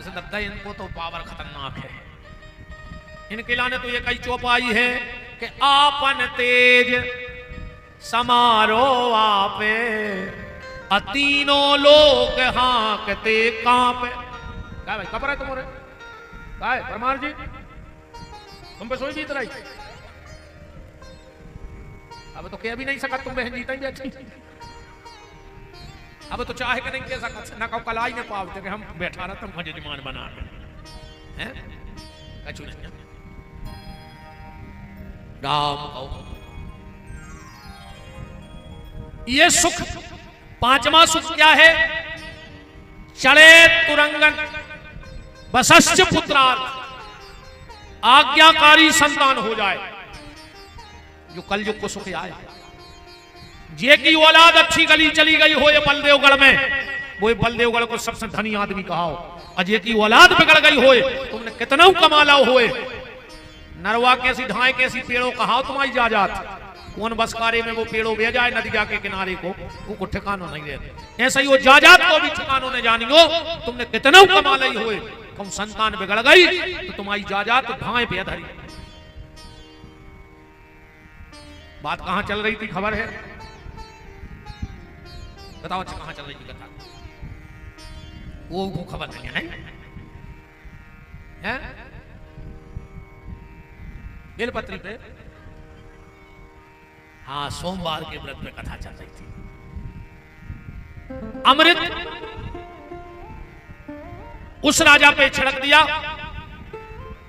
दत्ता इनको तो पावर खतरनाक है। इनके लाने तो ये कई चौपाई है कि आपन तेज समारो आपे, तीनों लोग हाँकते कांपे। क्या भाई कपड़ा तुम्हारे क्या है परमार जी, तुम पे सोई बीत रही। अब तो कह भी नहीं सकत तुम बहन जीता ही बैठी। अब तो चाहे कि नहीं कह सकत, ना कहो कलाई में पावते कि हम बैठा रहा तुम जजमान बना हैं कछु नहीं। राम ये सुख, पांचवा सुख क्या है? चले तुरंगन बसश्च पुत्रार्थ, आज्ञाकारी संतान हो जाए, जो कलयुग को सुख आए। जे की औलाद अच्छी गली चली गई हो ये बलदेवगढ़ में, वो बलदेवगढ़ को सबसे धनी आदमी कहा हो। और जे की औलाद बिगड़ गई होए, तुमने कितना कमा लाओ होए, नरवा कैसी ढाए कैसी पेड़ों कहा तुम्हारी जाजात, कौन बसकारे में वो पेड़ों बह जाए नदिया के किनारे को ठिकानो नहीं देते। ऐसा ही वो जाजात को भी ठिकानों ने जानी हो, तुमने कितना कमा लाई होए, तुम संतान बिगड़ गई तो तुम्हारी जाजात ढाए पे धरी। बात कहां चल रही थी खबर है? बताओ अच्छा कहां चल रही थी कथा? वो खबर नहीं है, नहीं? बेलपत्री पे हाँ सोमवार के व्रत में कथा चल रही थी। अमृत उस राजा पे छिड़क दिया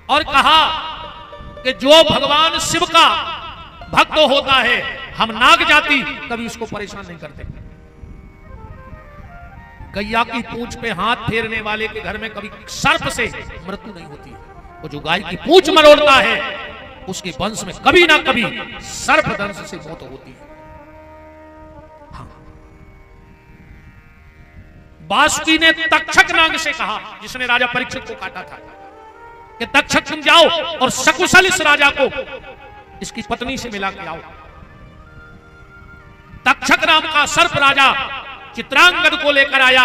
और कहा कि जो भगवान शिव का भक्त होता है, हम नाग जाति कभी उसको परेशान नहीं करते। गैया की पूंछ पे हाथ फेरने वाले के घर में कभी सर्प से मृत्यु नहीं होती है। वो जो गाय की पूंछ मरोड़ता है उसके वंश में कभी ना कभी सर्प दंश से मौत होती है। हाँ। वासुकी ने तक्षक नाग से कहा, जिसने राजा परीक्षित को काटा था, कि तक्षक तुम जाओ और सकुशल इस राजा को इसकी पत्नी से मिला के आओ। तक्षक नाम का सर्प राजा चित्रांगद को लेकर आया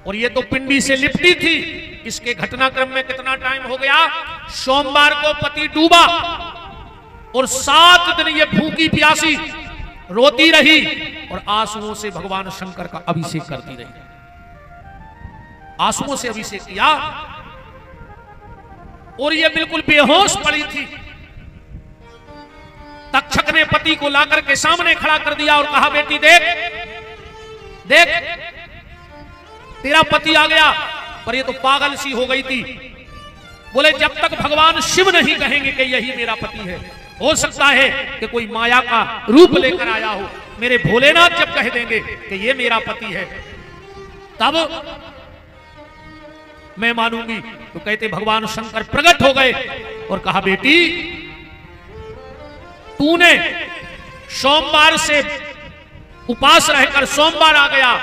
और ये तो पिंडी से लिपटी थी। इसके घटनाक्रम में कितना टाइम हो गया? सोमवार को पति डूबा और 7 दिन ये भूखी प्यासी रोती रही और आंसुओं से भगवान शंकर का अभिषेक करती रही। आंसुओं से अभिषेक किया और ये बिल्कुल बेहोश पड़ी थी। तक्षक ने पति को लाकर के सामने खड़ा कर दिया और कहा, बेटी देख देख, तेरा पति आ गया। पर ये तो पागल सी हो गई थी। बोले, जब तक भगवान शिव नहीं कहेंगे कि यही मेरा पति है, हो सकता है कि कोई माया का रूप लेकर आया हो। मेरे भोलेनाथ जब कह देंगे कि ये मेरा पति है, तब मैं मानूंगी। तो कहते भगवान शंकर प्रकट हो गए और कहा, बेटी तूने सोमवार से उपास रहकर सोमवार आ गया,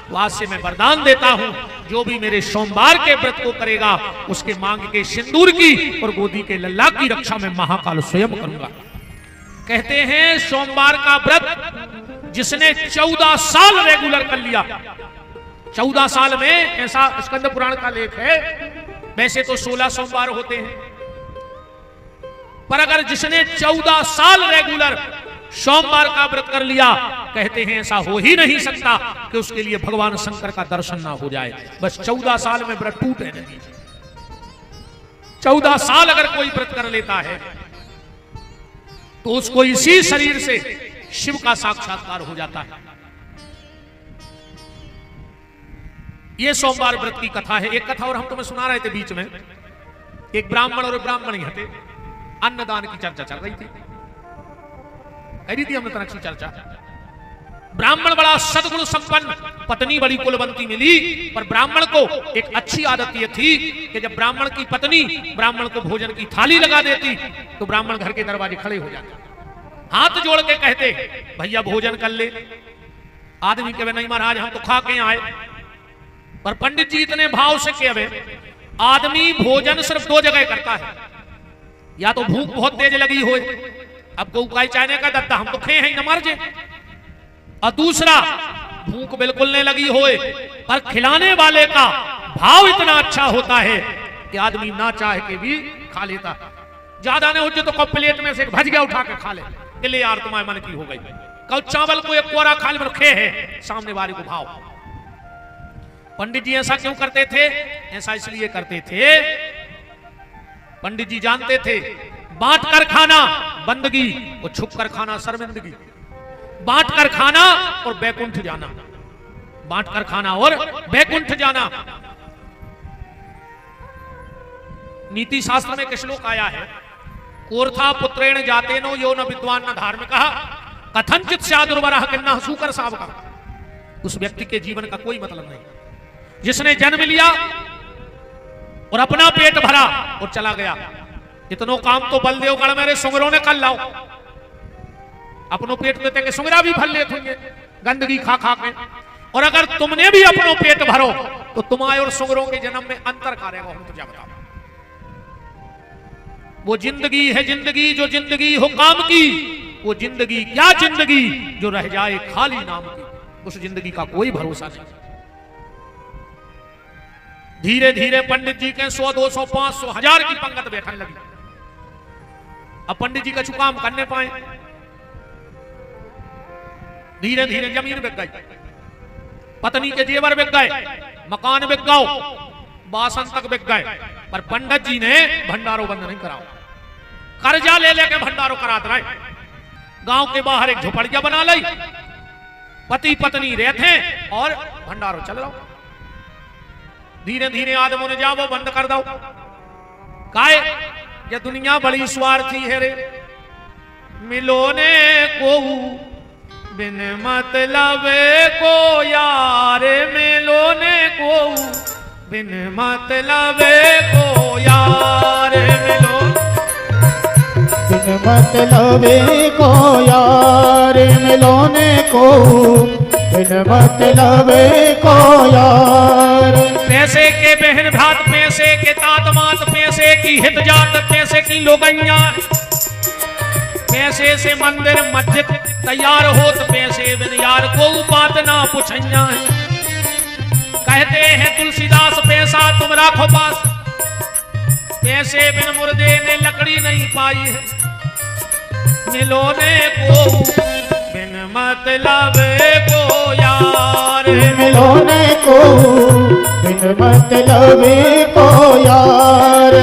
तो आज से मैं वरदान देता हूं, जो भी मेरे सोमवार के व्रत को करेगा उसके मांग के सिंदूर की और गोदी के लल्ला की रक्षा में महाकाल स्वयं करूंगा। कहते हैं सोमवार का व्रत जिसने 14 साल रेगुलर कर लिया, 14 साल में, ऐसा स्कंद पुराण का लेख है। वैसे तो 16 सोमवार होते हैं, पर अगर जिसने 14 साल रेगुलर सोमवार का व्रत कर लिया, कहते हैं ऐसा हो ही नहीं सकता कि उसके लिए भगवान शंकर का दर्शन ना हो जाए। बस 14 साल में व्रत टूटे नहीं। 14 साल अगर कोई व्रत कर लेता है तो उसको इसी शरीर से शिव का साक्षात्कार हो जाता है। यह सोमवार व्रत की कथा है। एक कथा और हम तुम्हें सुना रहे थे बीच में। एक ब्राह्मण और ब्राह्मणी हटे, अन्नदान की चर्चा चल रही थी, करी थी हमने तनक सी चर्चा। ब्राह्मण बड़ा सद्गुण संपन्न, पत्नी बड़ी कुलवंती मिली, पर ब्राह्मण को एक अच्छी आदत यह थी कि जब ब्राह्मण की पत्नी ब्राह्मण को भोजन की थाली लगा देती तो ब्राह्मण घर के दरवाजे खड़े हो जाते, हाथ जोड़ के कहते, भैया भोजन कर ले। आदमी कहे, नहीं महाराज हम तो खा के आए। पर पंडित जी इतने भाव से कहे, आदमी भोजन सिर्फ 2 जगह करता है, या तो भूख बहुत तेज लगी हो, अब गौ गाय चाहने का दत्ता हम तो खे हैं न मर जे, और दूसरा भूख बिल्कुल नहीं लगी होए पर खिलाने वाले का भाव इतना अच्छा होता है कि आदमी ना चाह के भी खा लेता। ज्यादा नहीं हो तो प्लेट में से भज गया उठा के खा ले यार तुम्हारे मन की हो गई। कल चावल को एक कोरा खा ले खे है, सामने वाले को भाव। पंडित जी ऐसा क्यों करते थे? ऐसा इसलिए करते थे, पंडित जी जानते थे बांट कर खाना बंदगी और छुप कर खाना शर्मिंदगी। बांट कर खाना और बैकुंठ जाना, बांट कर खाना और बैकुंठ जाना। नीति शास्त्र में एक श्लोक आया है, कोर्था पुत्रेण जाते नो यो न विद्वान न धार्मिकः कथनचित स्यादुर्वरः किन्नः सूकर सावका। उस व्यक्ति के जीवन का कोई मतलब नहीं जिसने जन्म लिया और अपना पेट भरा और चला गया। इतनो काम तो बलदेवगढ़ मेरे सुंगरों ने कर लाओ, अपनों पेट देते के सुंगरा भी भर लेते होंगे गंदगी खा खा के। और अगर तुमने भी अपनों पेट भरो तो तुम्हारे और सुंगरों के जन्म में अंतर करेगा। हम तुझे बताओ, वो जिंदगी है जिंदगी जो जिंदगी हो काम की, वो जिंदगी क्या जिंदगी जो रह जाए खाली नाम की। उस जिंदगी का कोई भरोसा नहीं। धीरे धीरे पंडित जी के 100, 200, 500, 1000 की पंगत बैठने लगी। अब पंडित जी का चुकाम करने पाए, धीरे धीरे जमीन बिक गई, पत्नी के जेवर बिक गए, मकान बिक गए, बासन तक बिक गए। पर पंडित जी ने भंडारों बंद नहीं कराओ, कर्जा ले लेके भंडारों कराते रहे। गांव के बाहर एक झोपड़िया बना ली पति पत्नी रहते और भंडारो चल रहा। धीरे धीरे आदमों ने जाओ बंद कर दो। काहे ये दुनिया बड़ी स्वार्थी है रे, मिलोने को बिन मतलब को यार, मिलोने को बिन मतलब को यार, मिलो बिन मतलब को यार, मिलोने को बिन मतलब को यार। पैसे के बहन भात, पैसे के तात मात, पैसे की हित जात, पैसे की लोगैया, पैसे से मंदिर मस्जिद तैयार होत, पैसे बिन यार को बात ना पुछैया। कहते हैं तुलसीदास पैसा तुम राखो पास, पैसे बिन मुर्दे ने लकड़ी नहीं पाई है। मिलोने को बिन मतलब को यार, मिलोने को बिन मतलब को यार।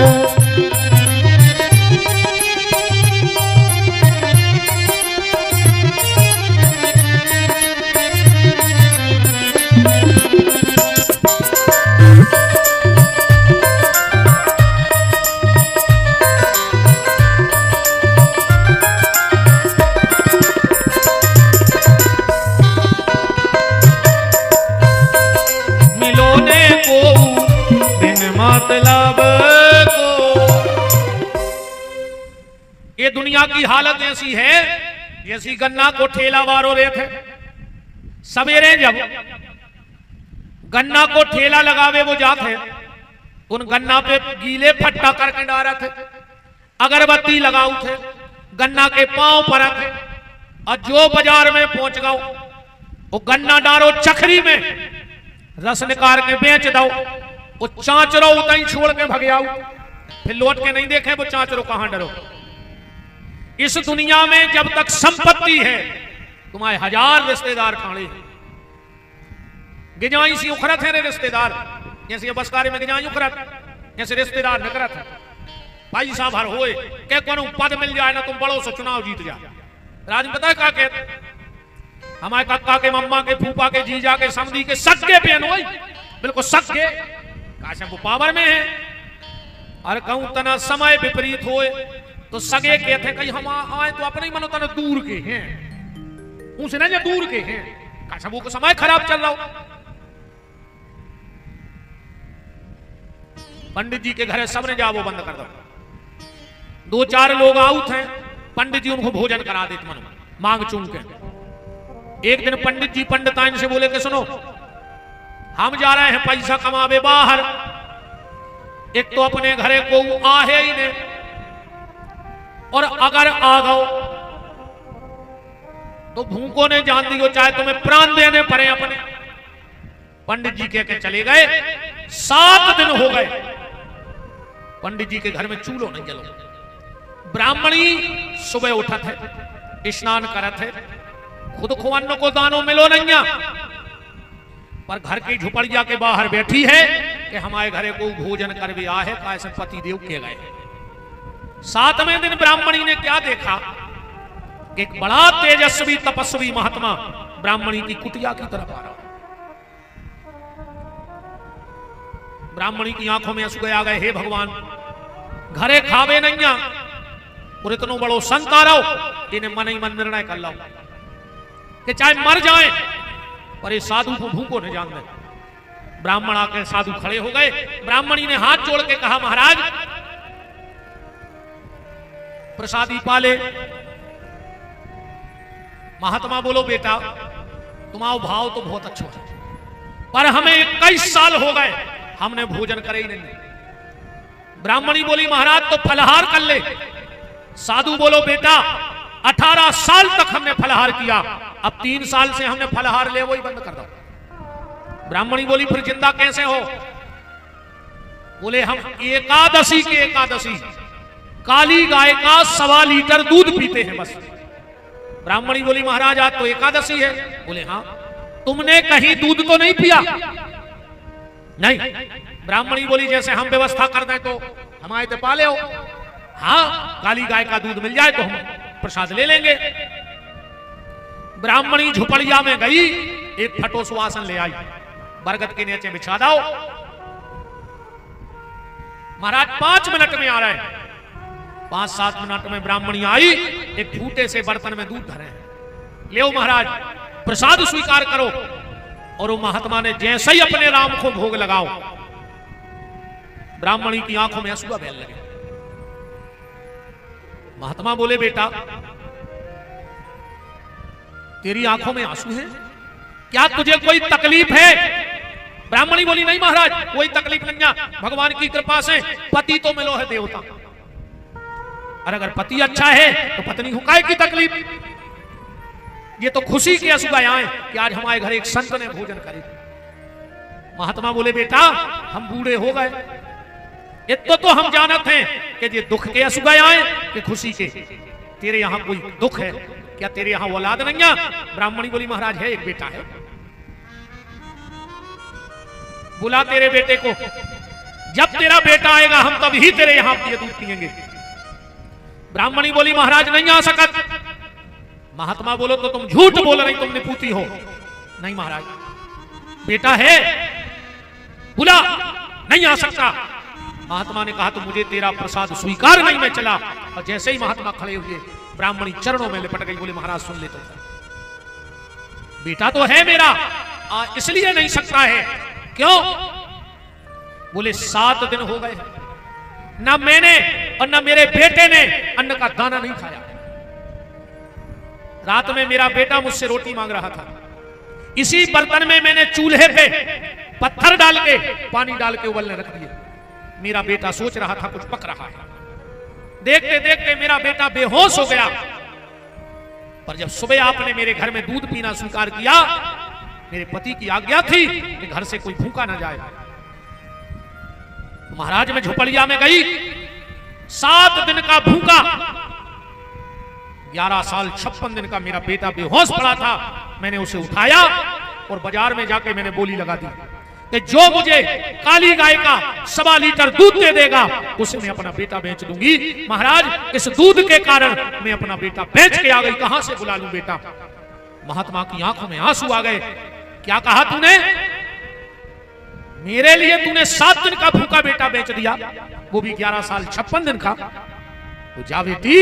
मतलब को। ये दुनिया की हालत ऐसी है जैसी गन्ना को ठेला वारो रहे थे। सवेरे जब गन्ना को ठेला लगावे वो जाते, उन गन्ना पे गीले फट्टा करके डारा थे, अगरबत्ती लगाऊ थे, गन्ना के पांव पर थे, और जो बाजार में पहुंच गओ वो गन्ना डारो चखरी में रस निकाल के बेच दो। वो चांचरो उतई छोड़ के भग आओ, फिर लौट के नहीं देखे वो चांचरो कहां डरो। इस दुनिया में जब तक संपत्ति है तुम्हारे हजार रिश्तेदार खाने गिजाई सी उखरत है रे रिश्तेदार, जैसे बसकारे में गिजाई उखरत, जैसे रिश्तेदार नकरत है। भाई साहब हर होए के कोनो पद मिल जाए ना तुम बड़ों से चुनाव जीत जाए। राज में पता है क्या कहते, हमारे काका के मम्मा के फूफा के जीजा के समधी के सगे पे अनोई, बिल्कुल सगे काश वो पावर में है। और कहूं तना समय विपरीत होए तो सगे कहते कहीं हम आए तो अपने ही मनो तना दूर के हैं, उनसे ना जो दूर के हैं, काश वो को समय खराब चल रहा हो। पंडित जी के घर सबने जा वो बंद कर दो। दो चार लोग आउट हैं, पंडित जी उनको भोजन करा देते मनो मांग चूम के। एक दिन पंडित जी पंडिताइन से बोले कि सुनो हम जा रहे हैं पैसा कमावे बाहर, एक तो अपने घरे को आहे ही ने, और अगर आ गओ तो भूखों ने जान दियो चाहे तुम्हें प्राण देने पड़े अपने। पंडित जी कह के चले गए। 7 दिन हो गए पंडित जी के घर में चूल्हो नहीं जलो। ब्राह्मणी सुबह उठत है, स्नान करत है, खुद को अन्न को दानो मिलो नहीं, पर घर की झुपड़िया के बाहर बैठी है कि हमारे घरे को भोजन कर भी आ है, कैसे पति देव के गए। 7वें दिन ब्राह्मणी ने क्या देखा कि एक बड़ा तेजस्वी तपस्वी महात्मा ब्राह्मणी की कुटिया की तरफ आ रहा। ब्राह्मणी की आंखों में आंसू आ गए, हे भगवान घरे खावे नहीं और इतनो बड़ो संत आ रहो, इन्हें मन ही मन निर्णय कर लो कि चाहे मर जाए पर ये साधु को भूखो नहीं जान दे। ब्राह्मण आकर साधु खड़े हो गए। ब्राह्मणी ने हाथ जोड़ के कहा महाराज प्रसादी पाले। महात्मा बोलो बेटा तुम्हारा भाव तो बहुत अच्छा है, पर हमें 21 साल हो गए हमने भोजन करे ही नहीं। ब्राह्मणी बोली महाराज तो फलहार कर ले। साधु बोलो बेटा 18 साल तक हमने फलहार किया, अब 3 साल से हमने फलहार ले वो ही बंद कर दो। ब्राह्मणी बोली फिर जिंदा कैसे हो? बोले हम एकादशी के एकादशी काली गाय का 1.25 लीटर दूध पीते हैं बस। ब्राह्मणी बोली महाराज आज तो एकादशी है। बोले हाँ। तुमने कहीं दूध तो नहीं पिया? नहीं। ब्राह्मणी बोली जैसे हम व्यवस्था कर दें तो हमारे तो पाले हो। हाँ काली गाय का दूध मिल जाए तो हम प्रसाद ले लेंगे। ब्राह्मणी झुपड़िया में गई, एक फटो सुवासन ले आई, बरगद के नीचे बिछा दो। महाराज 5 मिनट में आ रहे हैं। 5-7 मिनट में ब्राह्मणी आई, एक फूटे से बर्तन में दूध धरे, ले महाराज प्रसाद स्वीकार करो। और वो महात्मा ने जैसे ही अपने राम को भोग लगाओ, ब्राह्मणी की आंखों में आंसू बहने लगे। महात्मा बोले, बेटा तेरी आंखों में आंसू हैं, क्या तुझे कोई तकलीफ है? ब्राह्मणी बोली, नहीं महाराज कोई तकलीफ नहीं है, भगवान की कृपा से पति तो मिलो है देवता, और अगर पति अच्छा है तो पत्नी को काहे की तकलीफ? ये तो खुशी के आंसू आए कि आज हमारे घर एक संत ने भोजन करे। महात्मा बोले, बेटा हम बूढ़े हो गए, इतना तो हम जानते हैं कि ये दुख के आंसू आए कि खुशी के। तेरे यहाँ कोई दुख है क्या? तेरे यहाँ औलाद नहीं है? ब्राह्मणी बोली, महाराज है, एक बेटा है। बुला तेरे बेटे को, जब तेरा बेटा आएगा हम तभी तेरे यहाँ ये दूध पिएंगे। ब्राह्मणी बोली, महाराज नहीं आ सकत। महात्मा बोलो, तो तुम झूठ बोल रही, तुम निपूती हो। नहीं महाराज बेटा है, बुला, नहीं आ सकता। महात्मा ने कहा, तो मुझे तेरा प्रसाद स्वीकार नहीं, मैं चला। और जैसे ही महात्मा खड़े हुए, ब्राह्मणी चरणों में लिपट गई, बोले, महाराज सुन ले, तो बेटा तो है मेरा, इसलिए नहीं सकता है। क्यों? बोले 7 दिन हो गए, ना मैंने और ना मेरे बेटे ने अन्न का दाना नहीं खाया। रात में मेरा बेटा मुझसे रोटी मांग रहा था, इसी बर्तन में मैंने चूल्हे पे पत्थर डाल के पानी डाल के उबलने रख दिए। मेरा बेटा सोच रहा था कुछ पक रहा है। देखते देखते मेरा बेटा बेहोश हो गया। पर जब सुबह आपने मेरे घर में दूध पीना स्वीकार किया, मेरे पति की आज्ञा थी कि घर से कोई भूखा ना जाए। महाराज मैं झोपड़िया में गई, 7 दिन का भूखा, 11 साल 56 दिन का मेरा बेटा बेहोश पड़ा था। मैंने उसे उठाया और बाजार में जाके मैंने बोली लगा दी कि जो मुझे काली गाय का 1.25 लीटर दूध दे देगा उसे मैं अपना बेटा बेच दूंगी। महाराज इस दूध के कारण मैं अपना बेटा बेच के आ गई, कहां से बुला लूं बेटा? महात्मा की आंखों में आंसू आ गए। क्या कहा तूने? मेरे लिए तूने 7 दिन का भूखा बेटा बेच दिया, वो भी 11 साल 56 दिन का। तो जा बेटी,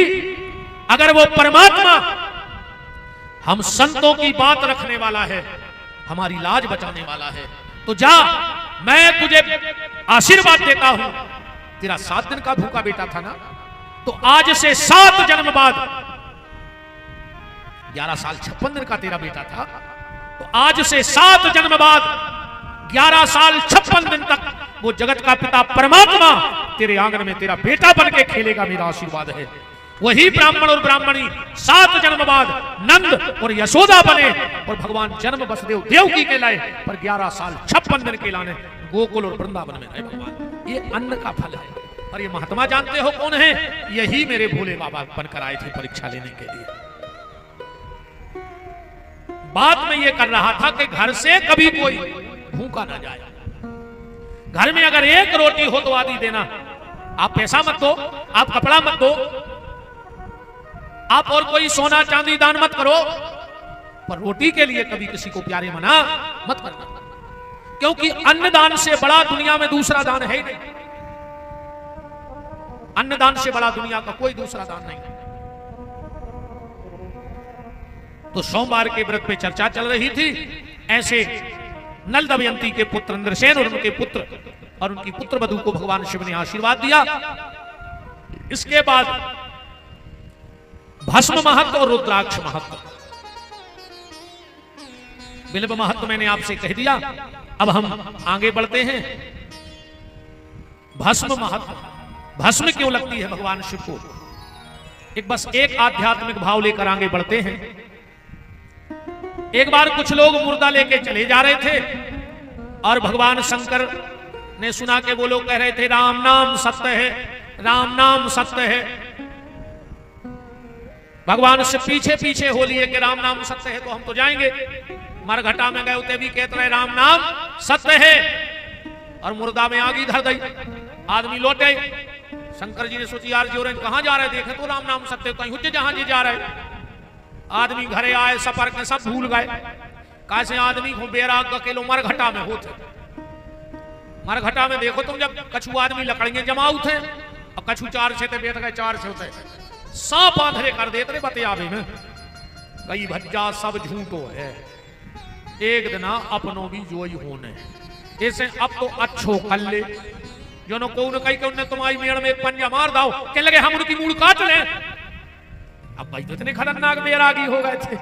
अगर वो परमात्मा हम संतों की बात रखने वाला है, हमारी लाज बचाने वाला है, तो जा, मैं तुझे आशीर्वाद देता हूं। तेरा 7 दिन का भूखा बेटा था ना, तो आज से 7 जन्म बाद, 11 साल 56 दिन का तेरा बेटा था, तो आज से 7 जन्म बाद 11 साल 56 दिन तक वो जगत का पिता परमात्मा तेरे आंगन में तेरा बेटा बन के खेलेगा। मेरा आशीर्वाद है। वही ब्राह्मण और ब्राह्मणी 7 जन्म बाद नंद और यशोदा बने और भगवान जन्म वसुदेव देवकी के लाए, पर 11 साल 56 दिन के लाने गोकुल और वृंदावन में रहे भगवान। ये अन्न का फल है। और ये महात्मा जानते हो कौन है? यही मेरे भोले बाबा बनकर आए थे परीक्षा लेने के लिए। बात में ये कर रहा था कि घर से कभी कोई भूखा ना जाए। घर में अगर एक रोटी हो तो आधी देना। आप पैसा मत दो, आप कपड़ा मत दो, आप और कोई सोना चांदी दान मत करो, पर रोटी के लिए कभी किसी को प्यारे मना मत करना, क्योंकि अन्न दान से बड़ा दुनिया में दूसरा दान है ही नहीं। अन्न दान से बड़ा दुनिया का कोई दूसरा दान नहीं। तो सोमवार के व्रत पे चर्चा चल रही थी। ऐसे नल दमयंती के पुत्र इंद्रसेन और उनके पुत्र और उनकी पुत्र वधू को भगवान शिव ने आशीर्वाद दिया। इसके बाद भस्म महत्व और रुद्राक्ष महत्व, बिल्व महत्व मैंने आपसे कह दिया। अब हम आगे बढ़ते हैं। भस्म महत्व, भस्म क्यों लगती है भगवान शिव को? बस एक आध्यात्मिक भाव लेकर आगे बढ़ते हैं। एक बार कुछ लोग मुर्दा लेके चले जा रहे थे और भगवान शंकर ने सुना के वो लोग कह रहे थे राम नाम सत्य है, राम नाम सत्य है। भगवान से पीछे पीछे हो लिए कि राम नाम सत्य है तो हम तो जाएंगे। मरघटा में गए उते भी कहते रहे राम नाम सत्य है, और मुर्दा में आग धर दी। आदमी लौटे। शंकर जी ने सोची यार जो कहां जा रहे, देखे तो राम नाम सत्य, कहीं हुज्जे जहां जी जा रहे। आदमी घरे आए सफर के सब भूल गए। कैसे आदमी को बेराग अकेलो मरघटा में होते। मरघटा में देखो तुम, जब कछु आदमी लकड़ियां जमा उठे और कछु चार से बैठ गए, चार से होते सांप आंधरे कर देते बतियावे में। कई भज्जा सब झूठो है, एक दिन अपनों भी जोई होने। ऐसे अब तो अच्छो कर ले, जो न को कही कि उन्हें तुम्हारी मेड़ में एक पंजा मार दाओ, कहने लगे हम उनकी मूड़ काट लें। अब भाई तो इतने खतरनाक बैरागी हो गए थे।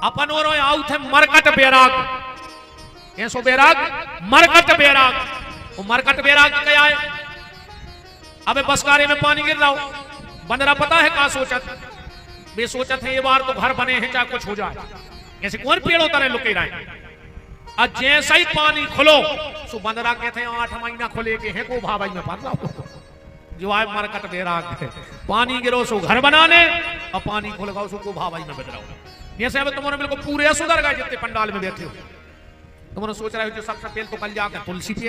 अपन और आउ थे मरकट बैराग। ऐसो बैराग मरकट बैराग। वो मरकट बैराग क्या है? अबे बसकारे में पानी गिर रहा हो, बंदरा पता है कहा सोचत, वे सोचत है ये बार तो घर बने हैं चाहे कुछ हो जाए, ऐसे कौन पेड़ों तरह लुके रहे। और जैसा ही पानी खुलो सो बंदरा कहते हैं 8 महीना खुले के हैं को भाई में पड़ रहा जो आए मरकट बैराग है। पानी गिरो सो घर बनाने और पानी खुल गो सो को भाई में बदलाओ। जैसे अब तुम्हारे बिल्कुल पूरे सुधर गए जितने पंडाल में बैठे हो। तुमने सोच रहे हो जो सबसे पहले तो कल जाकर तुलसी पे